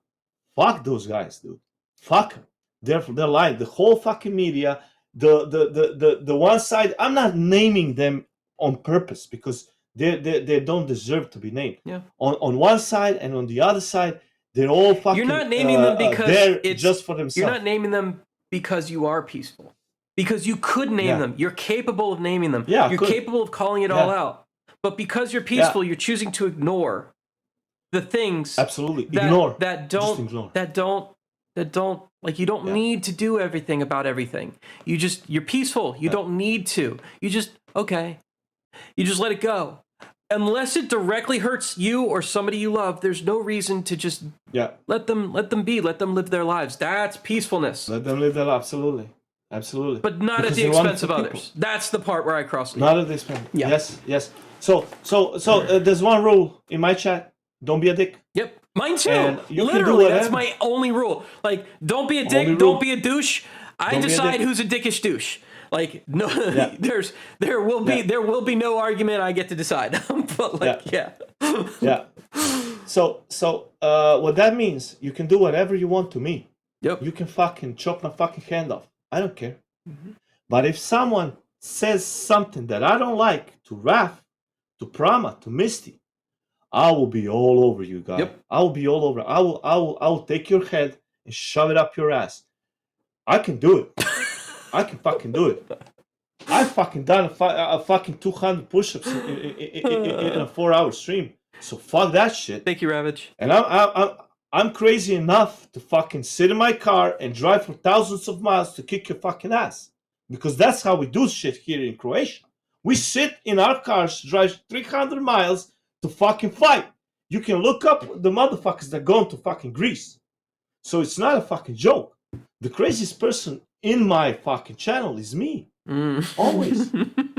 Speaker 1: Fuck those guys, dude. Fuck them. They're lying. The whole fucking media, the one side. I'm not naming them on purpose because they don't deserve to be named.
Speaker 2: Yeah.
Speaker 1: On one side and on the other side, they're all fucking.
Speaker 2: You're not naming them because
Speaker 1: they're
Speaker 2: it's
Speaker 1: just for themselves.
Speaker 2: You're not naming them because you are peaceful. Because you could name them. You're capable of naming them.
Speaker 1: Yeah,
Speaker 2: you're capable of calling it all out. But because you're peaceful, you're choosing to ignore the things
Speaker 1: absolutely
Speaker 2: that don't like, you don't need to do everything about everything. You're peaceful. You don't need to. You just you just let it go. Unless it directly hurts you or somebody you love, there's no reason to just let them be, let them live their lives. That's peacefulness.
Speaker 1: Let them live their life, absolutely.
Speaker 2: But not
Speaker 1: because
Speaker 2: at the expense of others. That's the part where I cross the line.
Speaker 1: Not at the expense. Yeah. Yes. So there's one rule in my chat: don't be a dick.
Speaker 2: Yep, mine too.
Speaker 1: And you
Speaker 2: Literally,
Speaker 1: can do
Speaker 2: that's my only rule. Like, don't be a dick, don't be a douche. I decide who's a dickish douche. Like, no, there will be no argument. I get to decide. But like,
Speaker 1: So what that means, you can do whatever you want to me.
Speaker 2: Yep.
Speaker 1: You can fucking chop my fucking hand off. I don't care. Mm-hmm. But if someone says something that I don't like to Raph, to Prama, to Misty, I will be all over you guys.
Speaker 2: Yep.
Speaker 1: I will be all over. I will take your head and shove it up your ass. I can do it. I can fucking do it. I fucking done a fucking 200 push-ups in a 4-hour stream. So fuck that shit.
Speaker 2: Thank you, Ravage.
Speaker 1: And I'm crazy enough to fucking sit in my car and drive for thousands of miles to kick your fucking ass. Because that's how we do shit here in Croatia. We sit in our cars, drive 300 miles to fucking fight. You can look up the motherfuckers that go into fucking Greece. So it's not a fucking joke. The craziest person in my fucking channel is me. Always.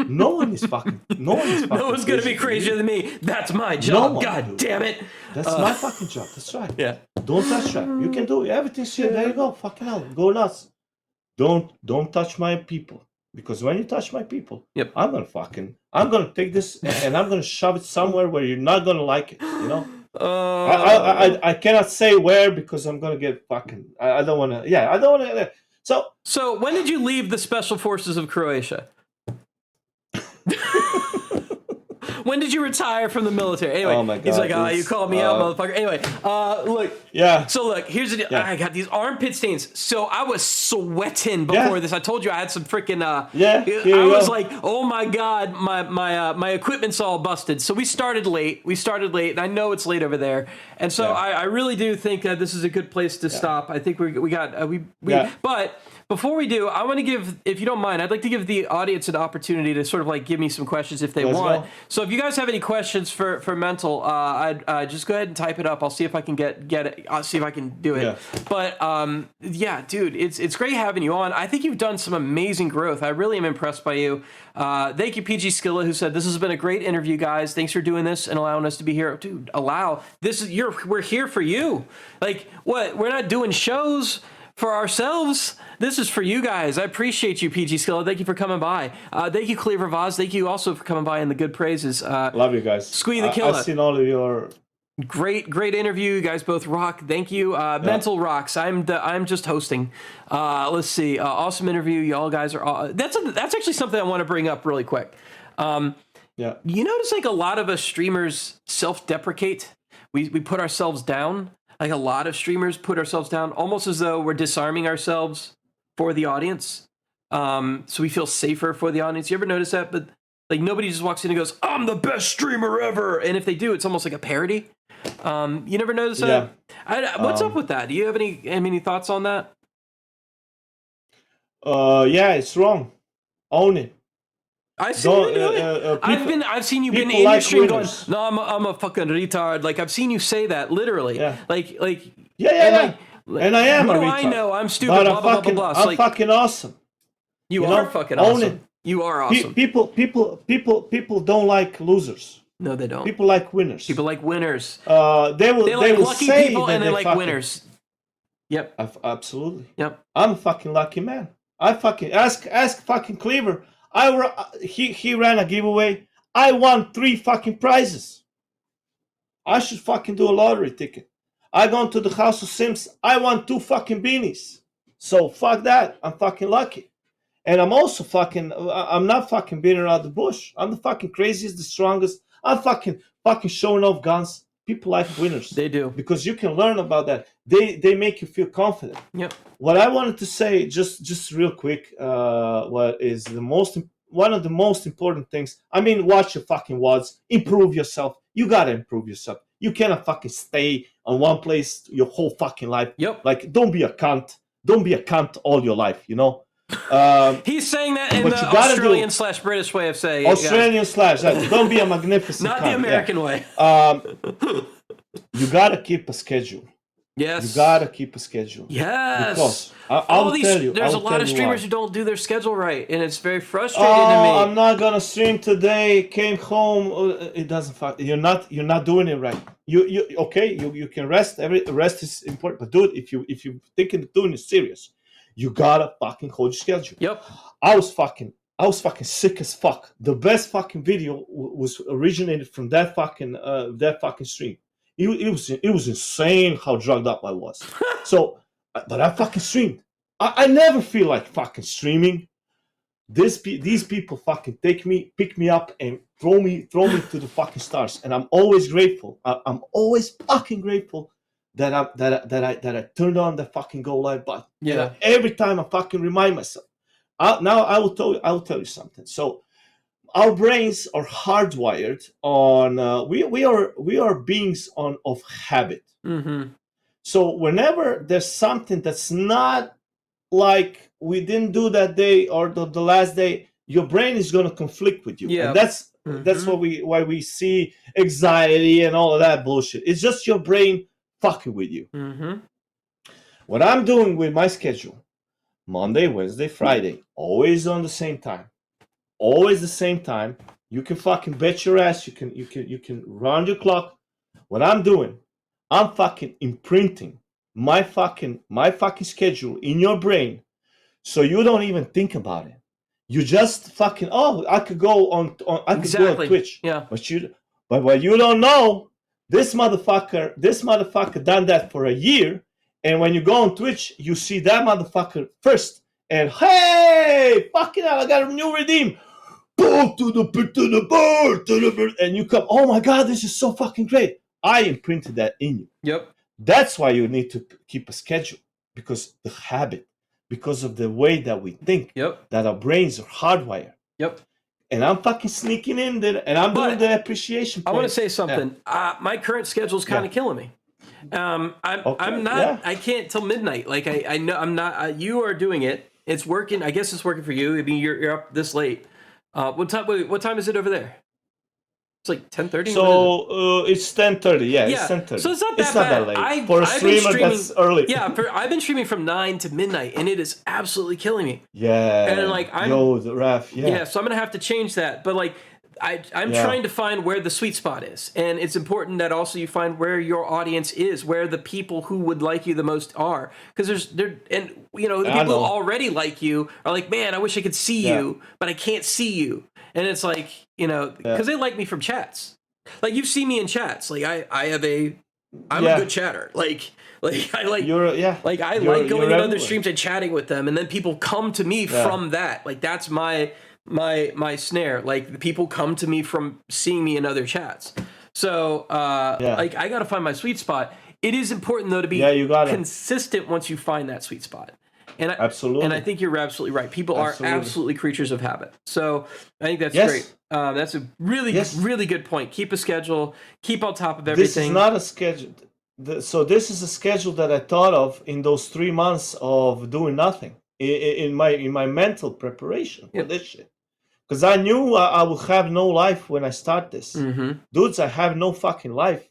Speaker 1: No one's
Speaker 2: gonna be crazier than me. That's my job. No God damn it.
Speaker 1: That's my fucking job. That's right.
Speaker 2: Yeah.
Speaker 1: Don't touch that. You can do everything. Shit. There you go. Fucking hell. Go nuts. Don't touch my people. Because when you touch my people, I'm gonna take this and I'm gonna shove it somewhere where you're not gonna like it. You know. I cannot say where because I'm gonna get fucking. I don't wanna. Yeah. I don't wanna.
Speaker 2: So when did you leave the Special Forces of Croatia? When did you retire from the military? Anyway,
Speaker 1: oh my God,
Speaker 2: he's like, you called me out, motherfucker. Anyway, look.
Speaker 1: Yeah.
Speaker 2: So look, here's the deal. I got these armpit stains. So I was sweating before this. I told you I had some freaking. I was like, oh my God, my equipment's all busted. So we started late. And I know it's late over there. And so I really do think that this is a good place to stop. I think we got. But before we do, I want to give, if you don't mind, I'd like to give the audience an opportunity to sort of like give me some questions if they want. Go. So if you guys have any questions for Mental, I'd just go ahead and type it up. I'll see if I can get it. I'll see if I can do it. Yeah. But dude, it's great having you on. I think you've done some amazing growth. I really am impressed by you. Thank you, PG Skilla, who said this has been a great interview, guys. Thanks for doing this and allowing us to be here. Dude, we're here for you. Like, what? We're not doing shows for ourselves. This is for you guys. I appreciate you, PG Skilla. Thank you for coming by. Thank you, Cleaver Vaz. Thank you also for coming by and the good praises.
Speaker 1: Love you guys.
Speaker 2: Squee the Killer.
Speaker 1: I've seen all of your
Speaker 2: great interview. You guys both rock. Thank you. Mental rocks. I'm just hosting. Let's see. Awesome interview. Y'all guys are. That's actually something I want to bring up really quick. You notice like a lot of us streamers self-deprecate. We put ourselves down. Like a lot of streamers put ourselves down almost as though we're disarming ourselves for the audience. So we feel safer for the audience. You ever notice that? But like nobody just walks in and goes, "I'm the best streamer ever," and if they do, it's almost like a parody. You never notice that? What's up with that? Do you have any thoughts on that?
Speaker 1: Yeah, it's wrong. Own it.
Speaker 2: I've seen you do it. I've seen you been in your stream going, "No, I'm a fucking retard." Like I've seen you say that literally.
Speaker 1: Yeah.
Speaker 2: Yeah.
Speaker 1: And I am
Speaker 2: what
Speaker 1: a
Speaker 2: do
Speaker 1: retard.
Speaker 2: I know? I'm stupid.
Speaker 1: But
Speaker 2: blah, blah, blah, blah, blah.
Speaker 1: I'm fucking awesome.
Speaker 2: You are fucking awesome. Own it. You are awesome.
Speaker 1: People don't like losers.
Speaker 2: No, they don't.
Speaker 1: People like winners.
Speaker 2: People like winners.
Speaker 1: They
Speaker 2: like
Speaker 1: will
Speaker 2: lucky
Speaker 1: say
Speaker 2: people
Speaker 1: that
Speaker 2: and they like winners. Yep.
Speaker 1: Absolutely.
Speaker 2: Yep.
Speaker 1: I'm a fucking lucky man. I fucking ask fucking Cleaver. He ran a giveaway. I won 3 fucking prizes. I should fucking do a lottery ticket. I gone to the House of Sims. I won 2 fucking beanies. So fuck that. I'm fucking lucky. And I'm also fucking. I'm not fucking beating around the bush. I'm the fucking craziest, the strongest. I'm fucking showing off guns. People like winners.
Speaker 2: They do.
Speaker 1: Because you can learn about that. They make you feel confident.
Speaker 2: Yep.
Speaker 1: What I wanted to say, just real quick, what is one of the most important things. I mean, watch your fucking WODs. Improve yourself. You gotta improve yourself. You cannot fucking stay on one place your whole fucking life.
Speaker 2: Yep.
Speaker 1: Like, don't be a cunt. Don't be a cunt all your life, you know?
Speaker 2: He's saying that in the Australian/British way of saying
Speaker 1: Australian slash. Don't be a magnificent
Speaker 2: not
Speaker 1: cunt.
Speaker 2: the American way.
Speaker 1: You gotta keep a schedule.
Speaker 2: Yes.
Speaker 1: You gotta keep a schedule.
Speaker 2: Yes.
Speaker 1: Because I'll tell you.
Speaker 2: There's a lot of streamers who don't do their schedule right, and it's very frustrating to me.
Speaker 1: I'm not gonna stream today. Came home. It doesn't. You're not doing it right. You okay? You can rest. Rest is important, but dude, if you thinking of doing it serious, you gotta fucking hold your schedule.
Speaker 2: Yep.
Speaker 1: I was fucking sick as fuck. The best fucking video was originated from that fucking stream. It was insane how drugged up I was. So, but I fucking streamed. I never feel like fucking streaming. These people fucking pick me up and throw me to the fucking stars, and I'm always grateful. I'm always fucking grateful that I turned on the fucking go live button.
Speaker 2: Yeah.
Speaker 1: And every time I fucking remind myself. Now I will tell you something. So our brains are hardwired on. We are beings of habit.
Speaker 2: Mm-hmm.
Speaker 1: So whenever there's something that's not like we didn't do that day or the last day, your brain is going to conflict with you.
Speaker 2: Yeah.
Speaker 1: And that's why we see anxiety and all of that bullshit. It's just your brain fucking with you.
Speaker 2: Mm-hmm.
Speaker 1: What I'm doing with my schedule, Monday, Wednesday, Friday, always on the same time. Always the same time. You can fucking bet your ass. You can round your clock. What I'm doing, I'm fucking imprinting my fucking schedule in your brain, so you don't even think about it. You just fucking I could go on go on Twitch.
Speaker 2: Yeah.
Speaker 1: But what you don't know, this motherfucker done that for a year, and when you go on Twitch, you see that motherfucker first, and hey, fucking hell, I got a new redeem. Boom to the bird, and you come. Oh my god, this is so fucking great. I imprinted that in you.
Speaker 2: Yep.
Speaker 1: That's why you need to keep a schedule, because the habit, because of the way that we think.
Speaker 2: Yep.
Speaker 1: That our brains are hardwired.
Speaker 2: Yep.
Speaker 1: And I'm fucking sneaking in there, and I'm doing the appreciation point.
Speaker 2: I want to say something. Yeah. My current schedule is kind of killing me. I'm not. Yeah. I can't till midnight. Like I know I'm not. You are doing it. It's working. I guess it's working for you. I mean, you're up this late. What time is it over there? It's like 10:30.
Speaker 1: So it's 10:30. Yeah,
Speaker 2: it's
Speaker 1: 10:30.
Speaker 2: So it's not that bad.
Speaker 1: late. For a streamer, that's early.
Speaker 2: Yeah, I've been streaming from 9 to midnight, and it is absolutely killing me.
Speaker 1: Yeah.
Speaker 2: And like
Speaker 1: the ref. Yeah.
Speaker 2: Yeah. So I'm gonna have to change that. But like, I'm trying to find where the sweet spot is, and it's important that also you find where your audience is, where the people who would like you the most are, because the people who already like you are like, man, I wish I could see you, but I can't see you, and it's like, because they like me from chats, like you've seen me in chats, like I'm a good chatter, like I like I like going in other streams and chatting with them, and then people come to me from that, like that's my snare. Like the people come to me from seeing me in other chats. So like I gotta find my sweet spot. It is important though to be consistent once you find that sweet spot. And I think you're absolutely right. People are absolutely creatures of habit. So I think that's great. That's a really good point. Keep a schedule. Keep on top of everything.
Speaker 1: This is not a schedule. So this is a schedule that I thought of in those 3 months of doing nothing in my mental preparation for this shit. Because I knew I would have no life when I start this. Dudes, I have no fucking life.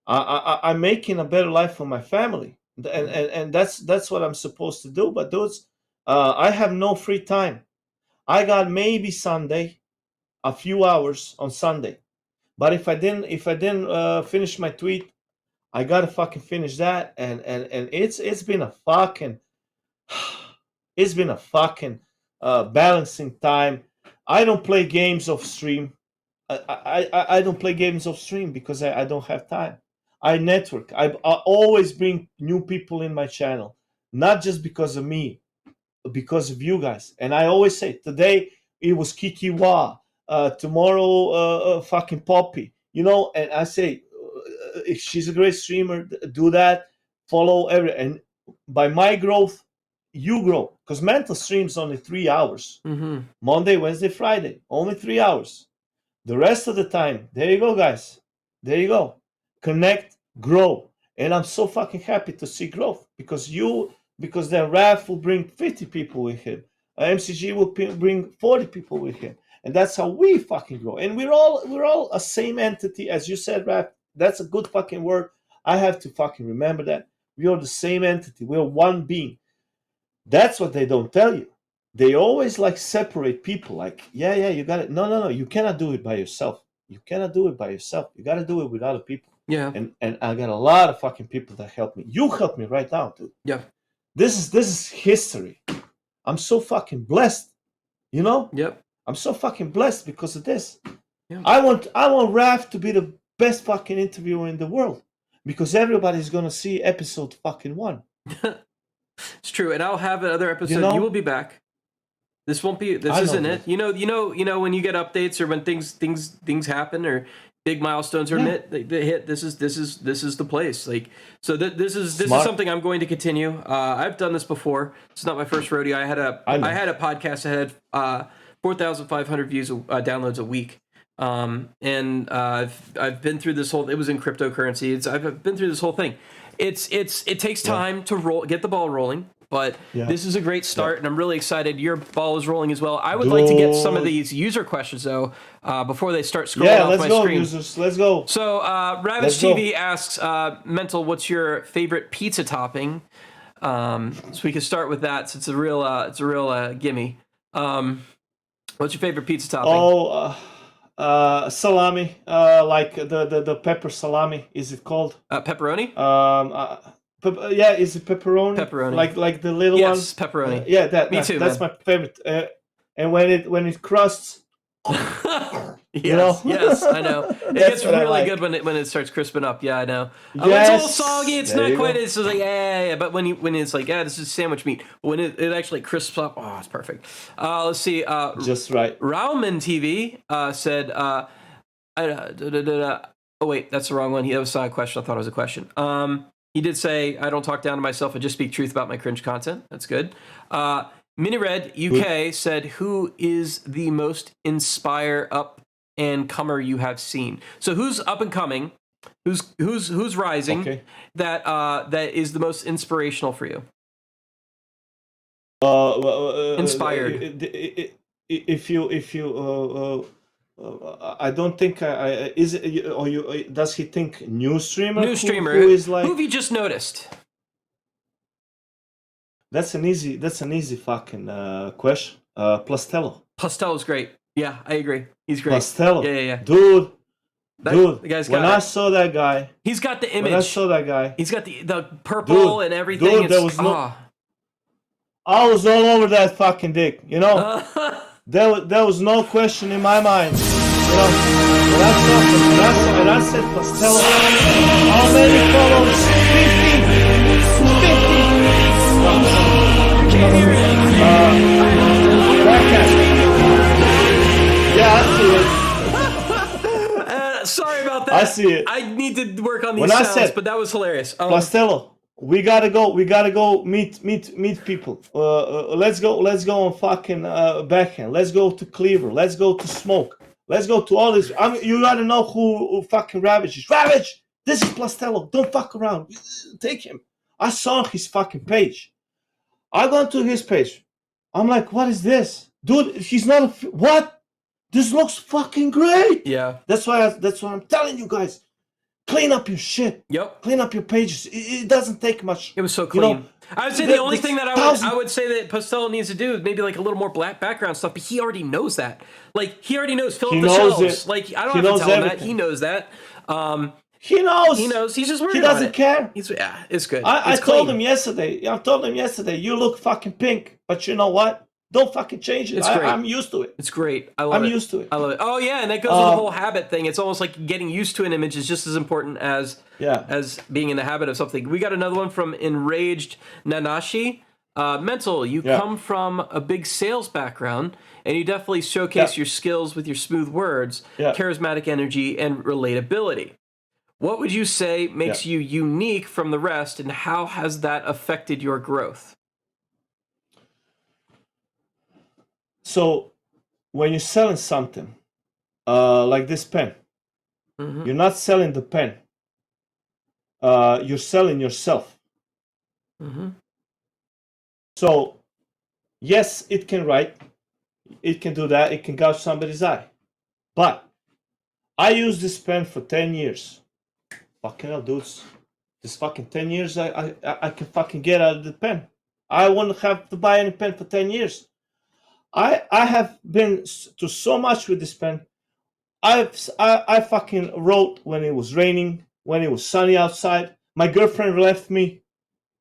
Speaker 1: I'm making a better life for my family. And that's what I'm supposed to do. But dudes, I have no free time. I got maybe Sunday, a few hours on Sunday. But if I didn't finish my tweet, I gotta fucking finish that. And it's been a fucking balancing time. I don't play games off stream. I don't play games off stream because I don't have time. I network. I always bring new people in my channel, not just because of me, but because of you guys. And I always say, today it was Kiki Wa, tomorrow fucking Poppy, and I say, if she's a great streamer, do that, follow and by my growth, you grow, because mental streams only 3 hours. Monday, Wednesday, Friday, only 3 hours. The rest of the time, there you go, guys. There you go. Connect, grow. And I'm so fucking happy to see growth because then Raf will bring 50 people with him. MCG will bring 40 people with him. And that's how we fucking grow. And we're all a same entity, as you said, Raf. That's a good fucking word. I have to fucking remember that. We are the same entity. We're one being. That's what they don't tell you. They always separate people. You got it. No. You cannot do it by yourself. You cannot do it by yourself. You got to do it with other people.
Speaker 2: Yeah.
Speaker 1: And I got a lot of fucking people that help me. You help me right now, dude.
Speaker 2: Yeah.
Speaker 1: This is history. I'm so fucking blessed.
Speaker 2: Yep.
Speaker 1: I'm so fucking blessed because of this.
Speaker 2: Yeah.
Speaker 1: I want Raf to be the best fucking interviewer in the world because everybody's gonna see episode fucking 1.
Speaker 2: It's true, and I'll have another episode. You will be back. This won't be. This isn't it. You know when you get updates or when things happen or big milestones are hit. This is the place. This is something I'm going to continue. I've done this before. It's not my first rodeo. I had a podcast that had 4,500 views, downloads a week. And I've been through this whole. It was in cryptocurrency. I've been through this whole thing. It takes time to get the ball rolling, but this is a great start, and I'm really excited. Your ball is rolling as well. I would like to get some of these user questions though before they start scrolling off my screen.
Speaker 1: Users. Let's go.
Speaker 2: So Ravage TV asks, Mental, what's your favorite pizza topping? So we can start with that. So it's a real gimme. What's your favorite pizza topping?
Speaker 1: Salami, like the pepper salami. Is it called
Speaker 2: pepperoni?
Speaker 1: Is it pepperoni?
Speaker 2: Pepperoni,
Speaker 1: like the little one.
Speaker 2: Yes, pepperoni.
Speaker 1: Me too. That's my favorite. And when it crusts.
Speaker 2: Yes, I know. It gets really good when it starts crisping up. Yeah, I know. It's a little soggy. It's not quite. It's just yeah. But when it's this is sandwich meat. When it actually crisps up, it's perfect. Let's see.
Speaker 1: Just right.
Speaker 2: Rauman TV said. Oh wait, that's the wrong one. That was not a question. I thought it was a question. He did say, "I don't talk down to myself. I just speak truth about my cringe content." That's good. Mini Red UK said, "Who is the most inspire up and comer you have seen?" So who's up and coming? Who's rising? That is the most inspirational for you. Inspired.
Speaker 1: If you I don't think is it, or you does he think new streamer?
Speaker 2: New streamer.
Speaker 1: Who is like?
Speaker 2: Who have you just noticed?
Speaker 1: That's an easy fucking question. Plastello.
Speaker 2: Plastello's great. Yeah, I agree. He's great.
Speaker 1: Plastello.
Speaker 2: Yeah.
Speaker 1: Dude.
Speaker 2: The guy's got
Speaker 1: I saw that guy.
Speaker 2: He's got the image.
Speaker 1: When I saw that guy.
Speaker 2: He's got the purple and everything.
Speaker 1: Dude, there was I was all over that fucking dick, There was no question in my mind. When I said Plastello, how many followers? 50. Yeah, I see it.
Speaker 2: Sorry about that.
Speaker 1: I see it.
Speaker 2: I need to work on these
Speaker 1: When I
Speaker 2: sounds,
Speaker 1: said,
Speaker 2: but that was hilarious.
Speaker 1: Plastello, we gotta go meet people. Let's go on fucking backhand. Let's go to Cleaver. Let's go to Smoke. Let's go to all this. You gotta know who fucking Ravage is. Ravage, this is Plastello. Don't fuck around. Take him. I saw his fucking page. I went to his page. I'm like, what is this, dude? He's not what? This looks fucking great.
Speaker 2: Yeah.
Speaker 1: That's why I'm telling you guys. Clean up your shit.
Speaker 2: Yep.
Speaker 1: Clean up your pages. It doesn't take much.
Speaker 2: It was so clean.
Speaker 1: You know,
Speaker 2: I would say the only thing that I would say that Pastello needs to do is maybe like a little more black background stuff, but he already knows that. Like, he already knows. Fill up the shelves. Like, I don't have to tell him that. He knows that.
Speaker 1: He knows.
Speaker 2: He knows. He's just worried
Speaker 1: He
Speaker 2: about
Speaker 1: doesn't
Speaker 2: it.
Speaker 1: care.
Speaker 2: It's good.
Speaker 1: I told him yesterday. You look fucking pink, but you know what? Don't fucking change it.
Speaker 2: It's great.
Speaker 1: I'm used to it.
Speaker 2: It's great. I love it.
Speaker 1: I'm used to it.
Speaker 2: I love it. Oh yeah, and that goes with the whole habit thing. It's almost like getting used to an image is just as important as being in the habit of something. We got another one from Enraged Nanashi. Mental, you come from a big sales background, and you definitely showcase your skills with your smooth words, charismatic energy, and relatability. What would you say makes you unique from the rest, and how has that affected your growth?
Speaker 1: So, when you're selling something, like this pen, you're not selling the pen. You're selling yourself. So, yes, it can write. It can do that. It can gouge somebody's eye. But I used this pen for 10 years. Fucking hell, dudes. This fucking 10 years, I can fucking get out of the pen. I wouldn't have to buy any pen for 10 years. I have been to so much with this pen. I fucking wrote when it was raining, when it was sunny outside. My girlfriend left me.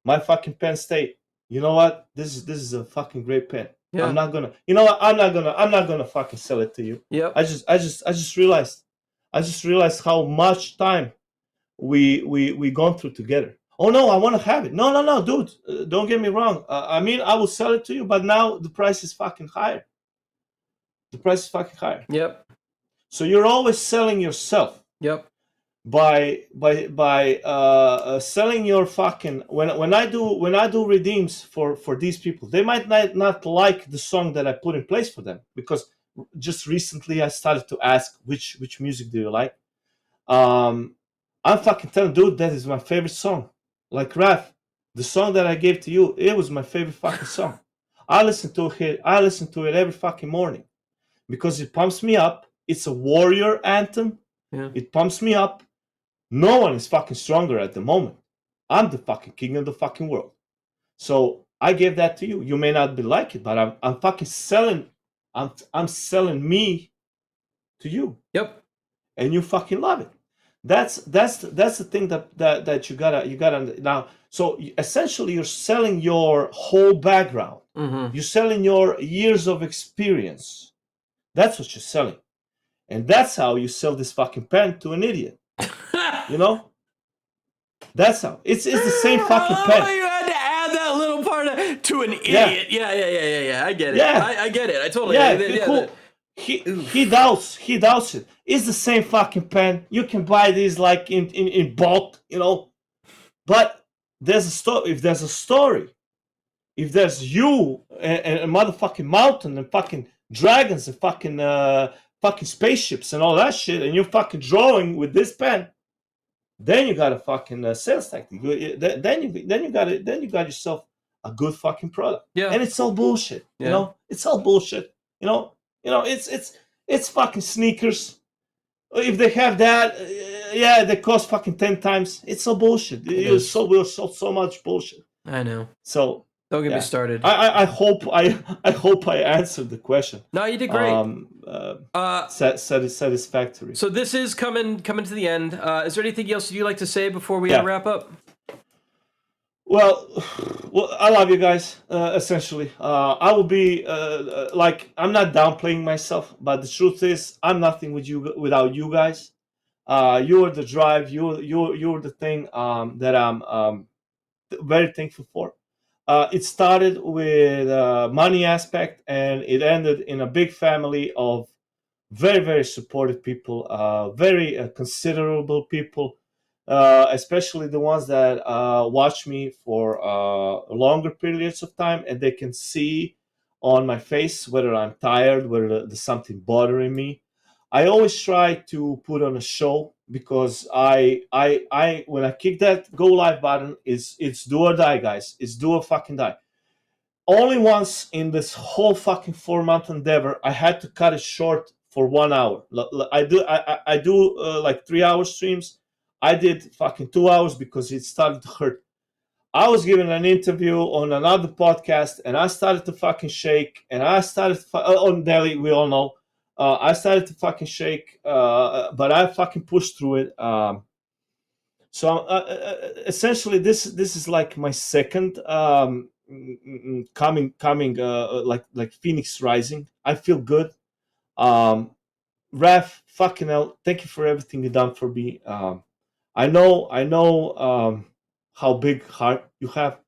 Speaker 1: My fucking pen stayed. You know what? This is a fucking great pen. Yeah. I'm not gonna. You know what? I'm not gonna fucking sell it to you.
Speaker 2: Yeah.
Speaker 1: I just realized how much time we gone through together. Oh no, I want to have it. No, dude. Don't get me wrong. I mean, I will sell it to you, but now the price is fucking higher. The price is fucking higher.
Speaker 2: Yep.
Speaker 1: So you're always selling yourself.
Speaker 2: Yep.
Speaker 1: By selling your fucking when I do redeems for these people, they might not like the song that I put in place for them, because just recently I started to ask which music do you like. I'm fucking telling, dude, that is my favorite song. Like Raph, the song that I gave to you, it was my favorite fucking song. I listen to it every fucking morning because it pumps me up. It's a warrior anthem.
Speaker 2: Yeah.
Speaker 1: It pumps me up. No one is fucking stronger at the moment. I'm the fucking king of the fucking world. So I gave that to you. You may not be like it, but I'm fucking selling. I'm selling me to you.
Speaker 2: Yep.
Speaker 1: And you fucking love it. That's the thing that you gotta now. So essentially, you're selling your whole background. You're selling your years of experience. That's what you're selling, and that's how you sell this fucking pen to an idiot. You know, that's how it's the same fucking pen.
Speaker 2: Oh, you had to add that little part to an idiot. Yeah. I get it.
Speaker 1: Yeah.
Speaker 2: I get it. I totally.
Speaker 1: Cool. He doubts it. It's the same fucking pen. You can buy these like in bulk, you know. But there's a story. If there's a story, if there's you and a motherfucking mountain and fucking dragons and fucking spaceships and all that shit, and you're fucking drawing with this pen, then you got a fucking sales tactic. Then you got yourself a good fucking product.
Speaker 2: Yeah.
Speaker 1: And it's all bullshit. You know, it's all bullshit. You know, it's fucking sneakers. If they have that, they cost fucking 10 times. It's all bullshit. We're so much bullshit.
Speaker 2: I know.
Speaker 1: So
Speaker 2: don't get me started.
Speaker 1: I hope I answered the question.
Speaker 2: No, you did great.
Speaker 1: Satisfactory.
Speaker 2: So this is coming to the end. Is there anything else you'd like to say before we wrap up?
Speaker 1: Well, I love you guys. Essentially, I will be like, I'm not downplaying myself, but the truth is, I'm nothing without you guys. You are the drive. You're the thing that I'm very thankful for. It started with money aspect, and it ended in a big family of very, very supportive people, very considerable people, especially the ones that watch me for longer periods of time, and they can see on my face whether I'm tired, whether there's something bothering me. I always try to put on a show because I when I kick that go live button, it's do or die, guys. It's do or fucking die. Only once in this whole fucking 4 month endeavor, I had to cut it short for 1 hour. I do like 3 hour streams. I did fucking 2 hours because it started to hurt. I was giving an interview on another podcast, and I started to fucking shake, and I started on Delhi. We all know. I started to fucking shake, but I fucking pushed through it. So essentially, this is like my second coming like Phoenix Rising. I feel good. Um, Raf, fucking hell, thank you for everything you done for me. I know how big heart you have.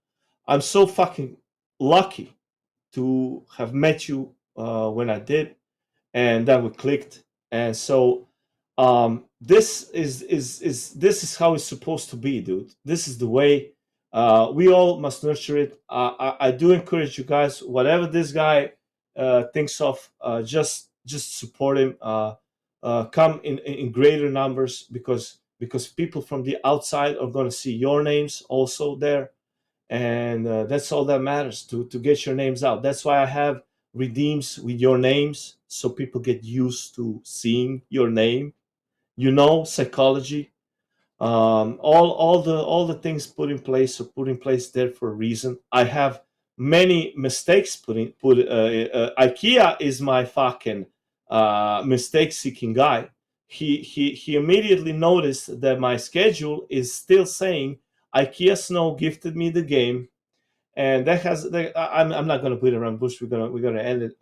Speaker 1: I'm so fucking lucky to have met you when I did, and then we clicked. And so this is how it's supposed to be, dude. This is the way. We all must nurture it. I do encourage you guys. Whatever this guy thinks of, just support him. Come in greater numbers because people from the outside are going to see your names also there, and that's all that matters to get your names out. That's why I have redeems with your names so people get used to seeing your name. Psychology. All the things put in place are put in place there for a reason. I have many mistakes put. IKEA is my fucking mistake seeking guy. He immediately noticed that my schedule is still saying IKEA Snow gifted me the game, and I'm not gonna put it around bush. We're gonna end it.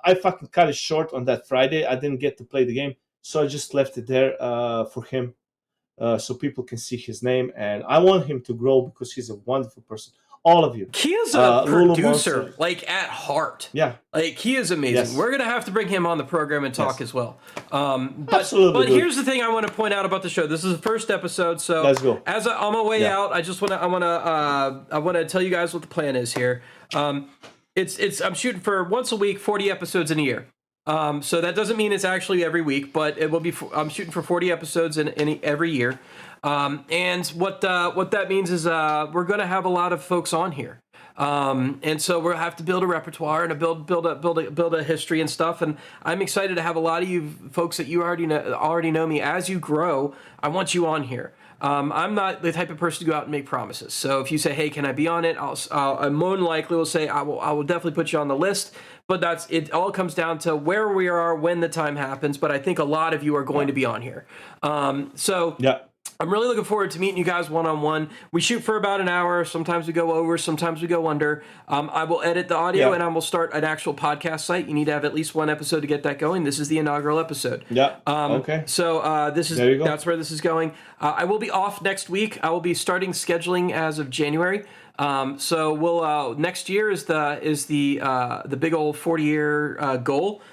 Speaker 1: I fucking cut it short on that Friday. I didn't get to play the game, so I just left it there for him, so people can see his name. And I want him to grow because he's a wonderful person. All of you.
Speaker 2: He is a
Speaker 1: Lulu
Speaker 2: producer,
Speaker 1: Monster.
Speaker 2: like at heart.
Speaker 1: Yeah.
Speaker 2: Like he is amazing.
Speaker 1: Yes.
Speaker 2: We're gonna have to bring him on the program and talk
Speaker 1: Yes.
Speaker 2: as well.
Speaker 1: Absolutely,
Speaker 2: But
Speaker 1: dude.
Speaker 2: here's the thing I want to point out about the show. This is the first episode, so
Speaker 1: Let's go.
Speaker 2: as on my way
Speaker 1: Yeah.
Speaker 2: out, I wanna tell you guys what the plan is here. It's I'm shooting for once a week, 40 episodes in a year. So that doesn't mean it's actually every week, but it will be. I'm shooting for 40 episodes in every year. And what that means is we're going to have a lot of folks on here. And so we'll have to build a repertoire and build a history and stuff. And I'm excited to have a lot of you folks that you already know me. As you grow, I want you on here. I'm not the type of person to go out and make promises. So if you say, "Hey, can I be on it?" I more than likely will say, "I will definitely put you on the list." But it all comes down to where we are when the time happens. But I think a lot of you are going to be on here. So
Speaker 1: Yeah.
Speaker 2: I'm really looking forward to meeting you guys one-on-one. We shoot for about an hour. Sometimes we go over, sometimes we go under. I will edit the audio and I will start an actual podcast site. You need to have at least one episode to get that going. This is the inaugural episode.
Speaker 1: Yeah. Okay.
Speaker 2: So
Speaker 1: There you go.
Speaker 2: that's where this is going. I will be off next week. I will be starting scheduling as of January. So we'll next year is the big old 40-year goal,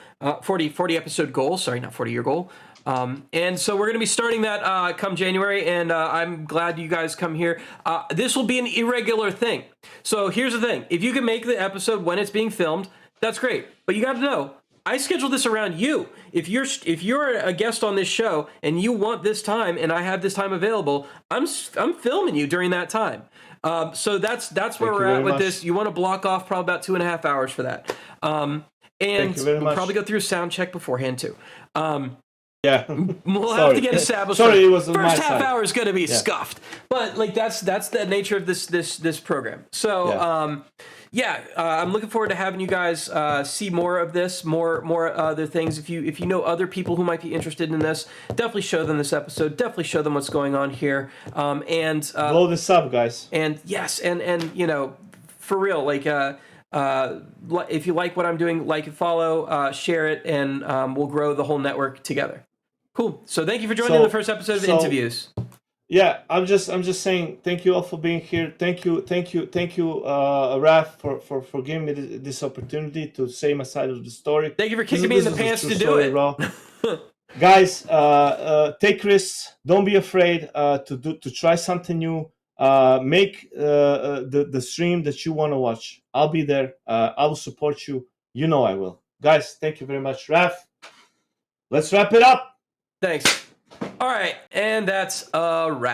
Speaker 2: 40 episode goal. Sorry, not 40-year goal. And so we're going to be starting that come January, and I'm glad you guys come here. This will be an irregular thing. So here's the thing. If you can make the episode when it's being filmed, that's great. But you got to know, I schedule this around you. If you're a guest on this show and you want this time and I have this time available, I'm filming you during that time. So that's where we're at with this. You want to block off probably about 2.5 hours for that. And we'll probably go through a sound check beforehand too.
Speaker 1: Yeah.
Speaker 2: We'll have to get established.
Speaker 1: Sorry, it was on my
Speaker 2: first half
Speaker 1: side.
Speaker 2: hour is going to be scuffed, but like that's the nature of this program. So I'm looking forward to having you guys see more of this, more other things. If you know other people who might be interested in this, definitely show them this episode. Definitely show them what's going on here. And
Speaker 1: blow this up, guys.
Speaker 2: And yes, and for real, like. If you like what I'm doing, like and follow, share it, and we'll grow the whole network together. Cool. So thank you for joining the first episode of IntoViews.
Speaker 1: Yeah, I'm just saying thank you all for being here. Thank you, Raf, for giving me this opportunity to say my side of the story.
Speaker 2: Thank you for kicking me in the pants to do it.
Speaker 1: Guys, take risks. Don't be afraid to try something new. Make the stream that you want to watch. I'll be there. I will support you. You know I will. Guys, thank you very much. Raf, let's wrap it up.
Speaker 2: Thanks. All right, and that's a wrap.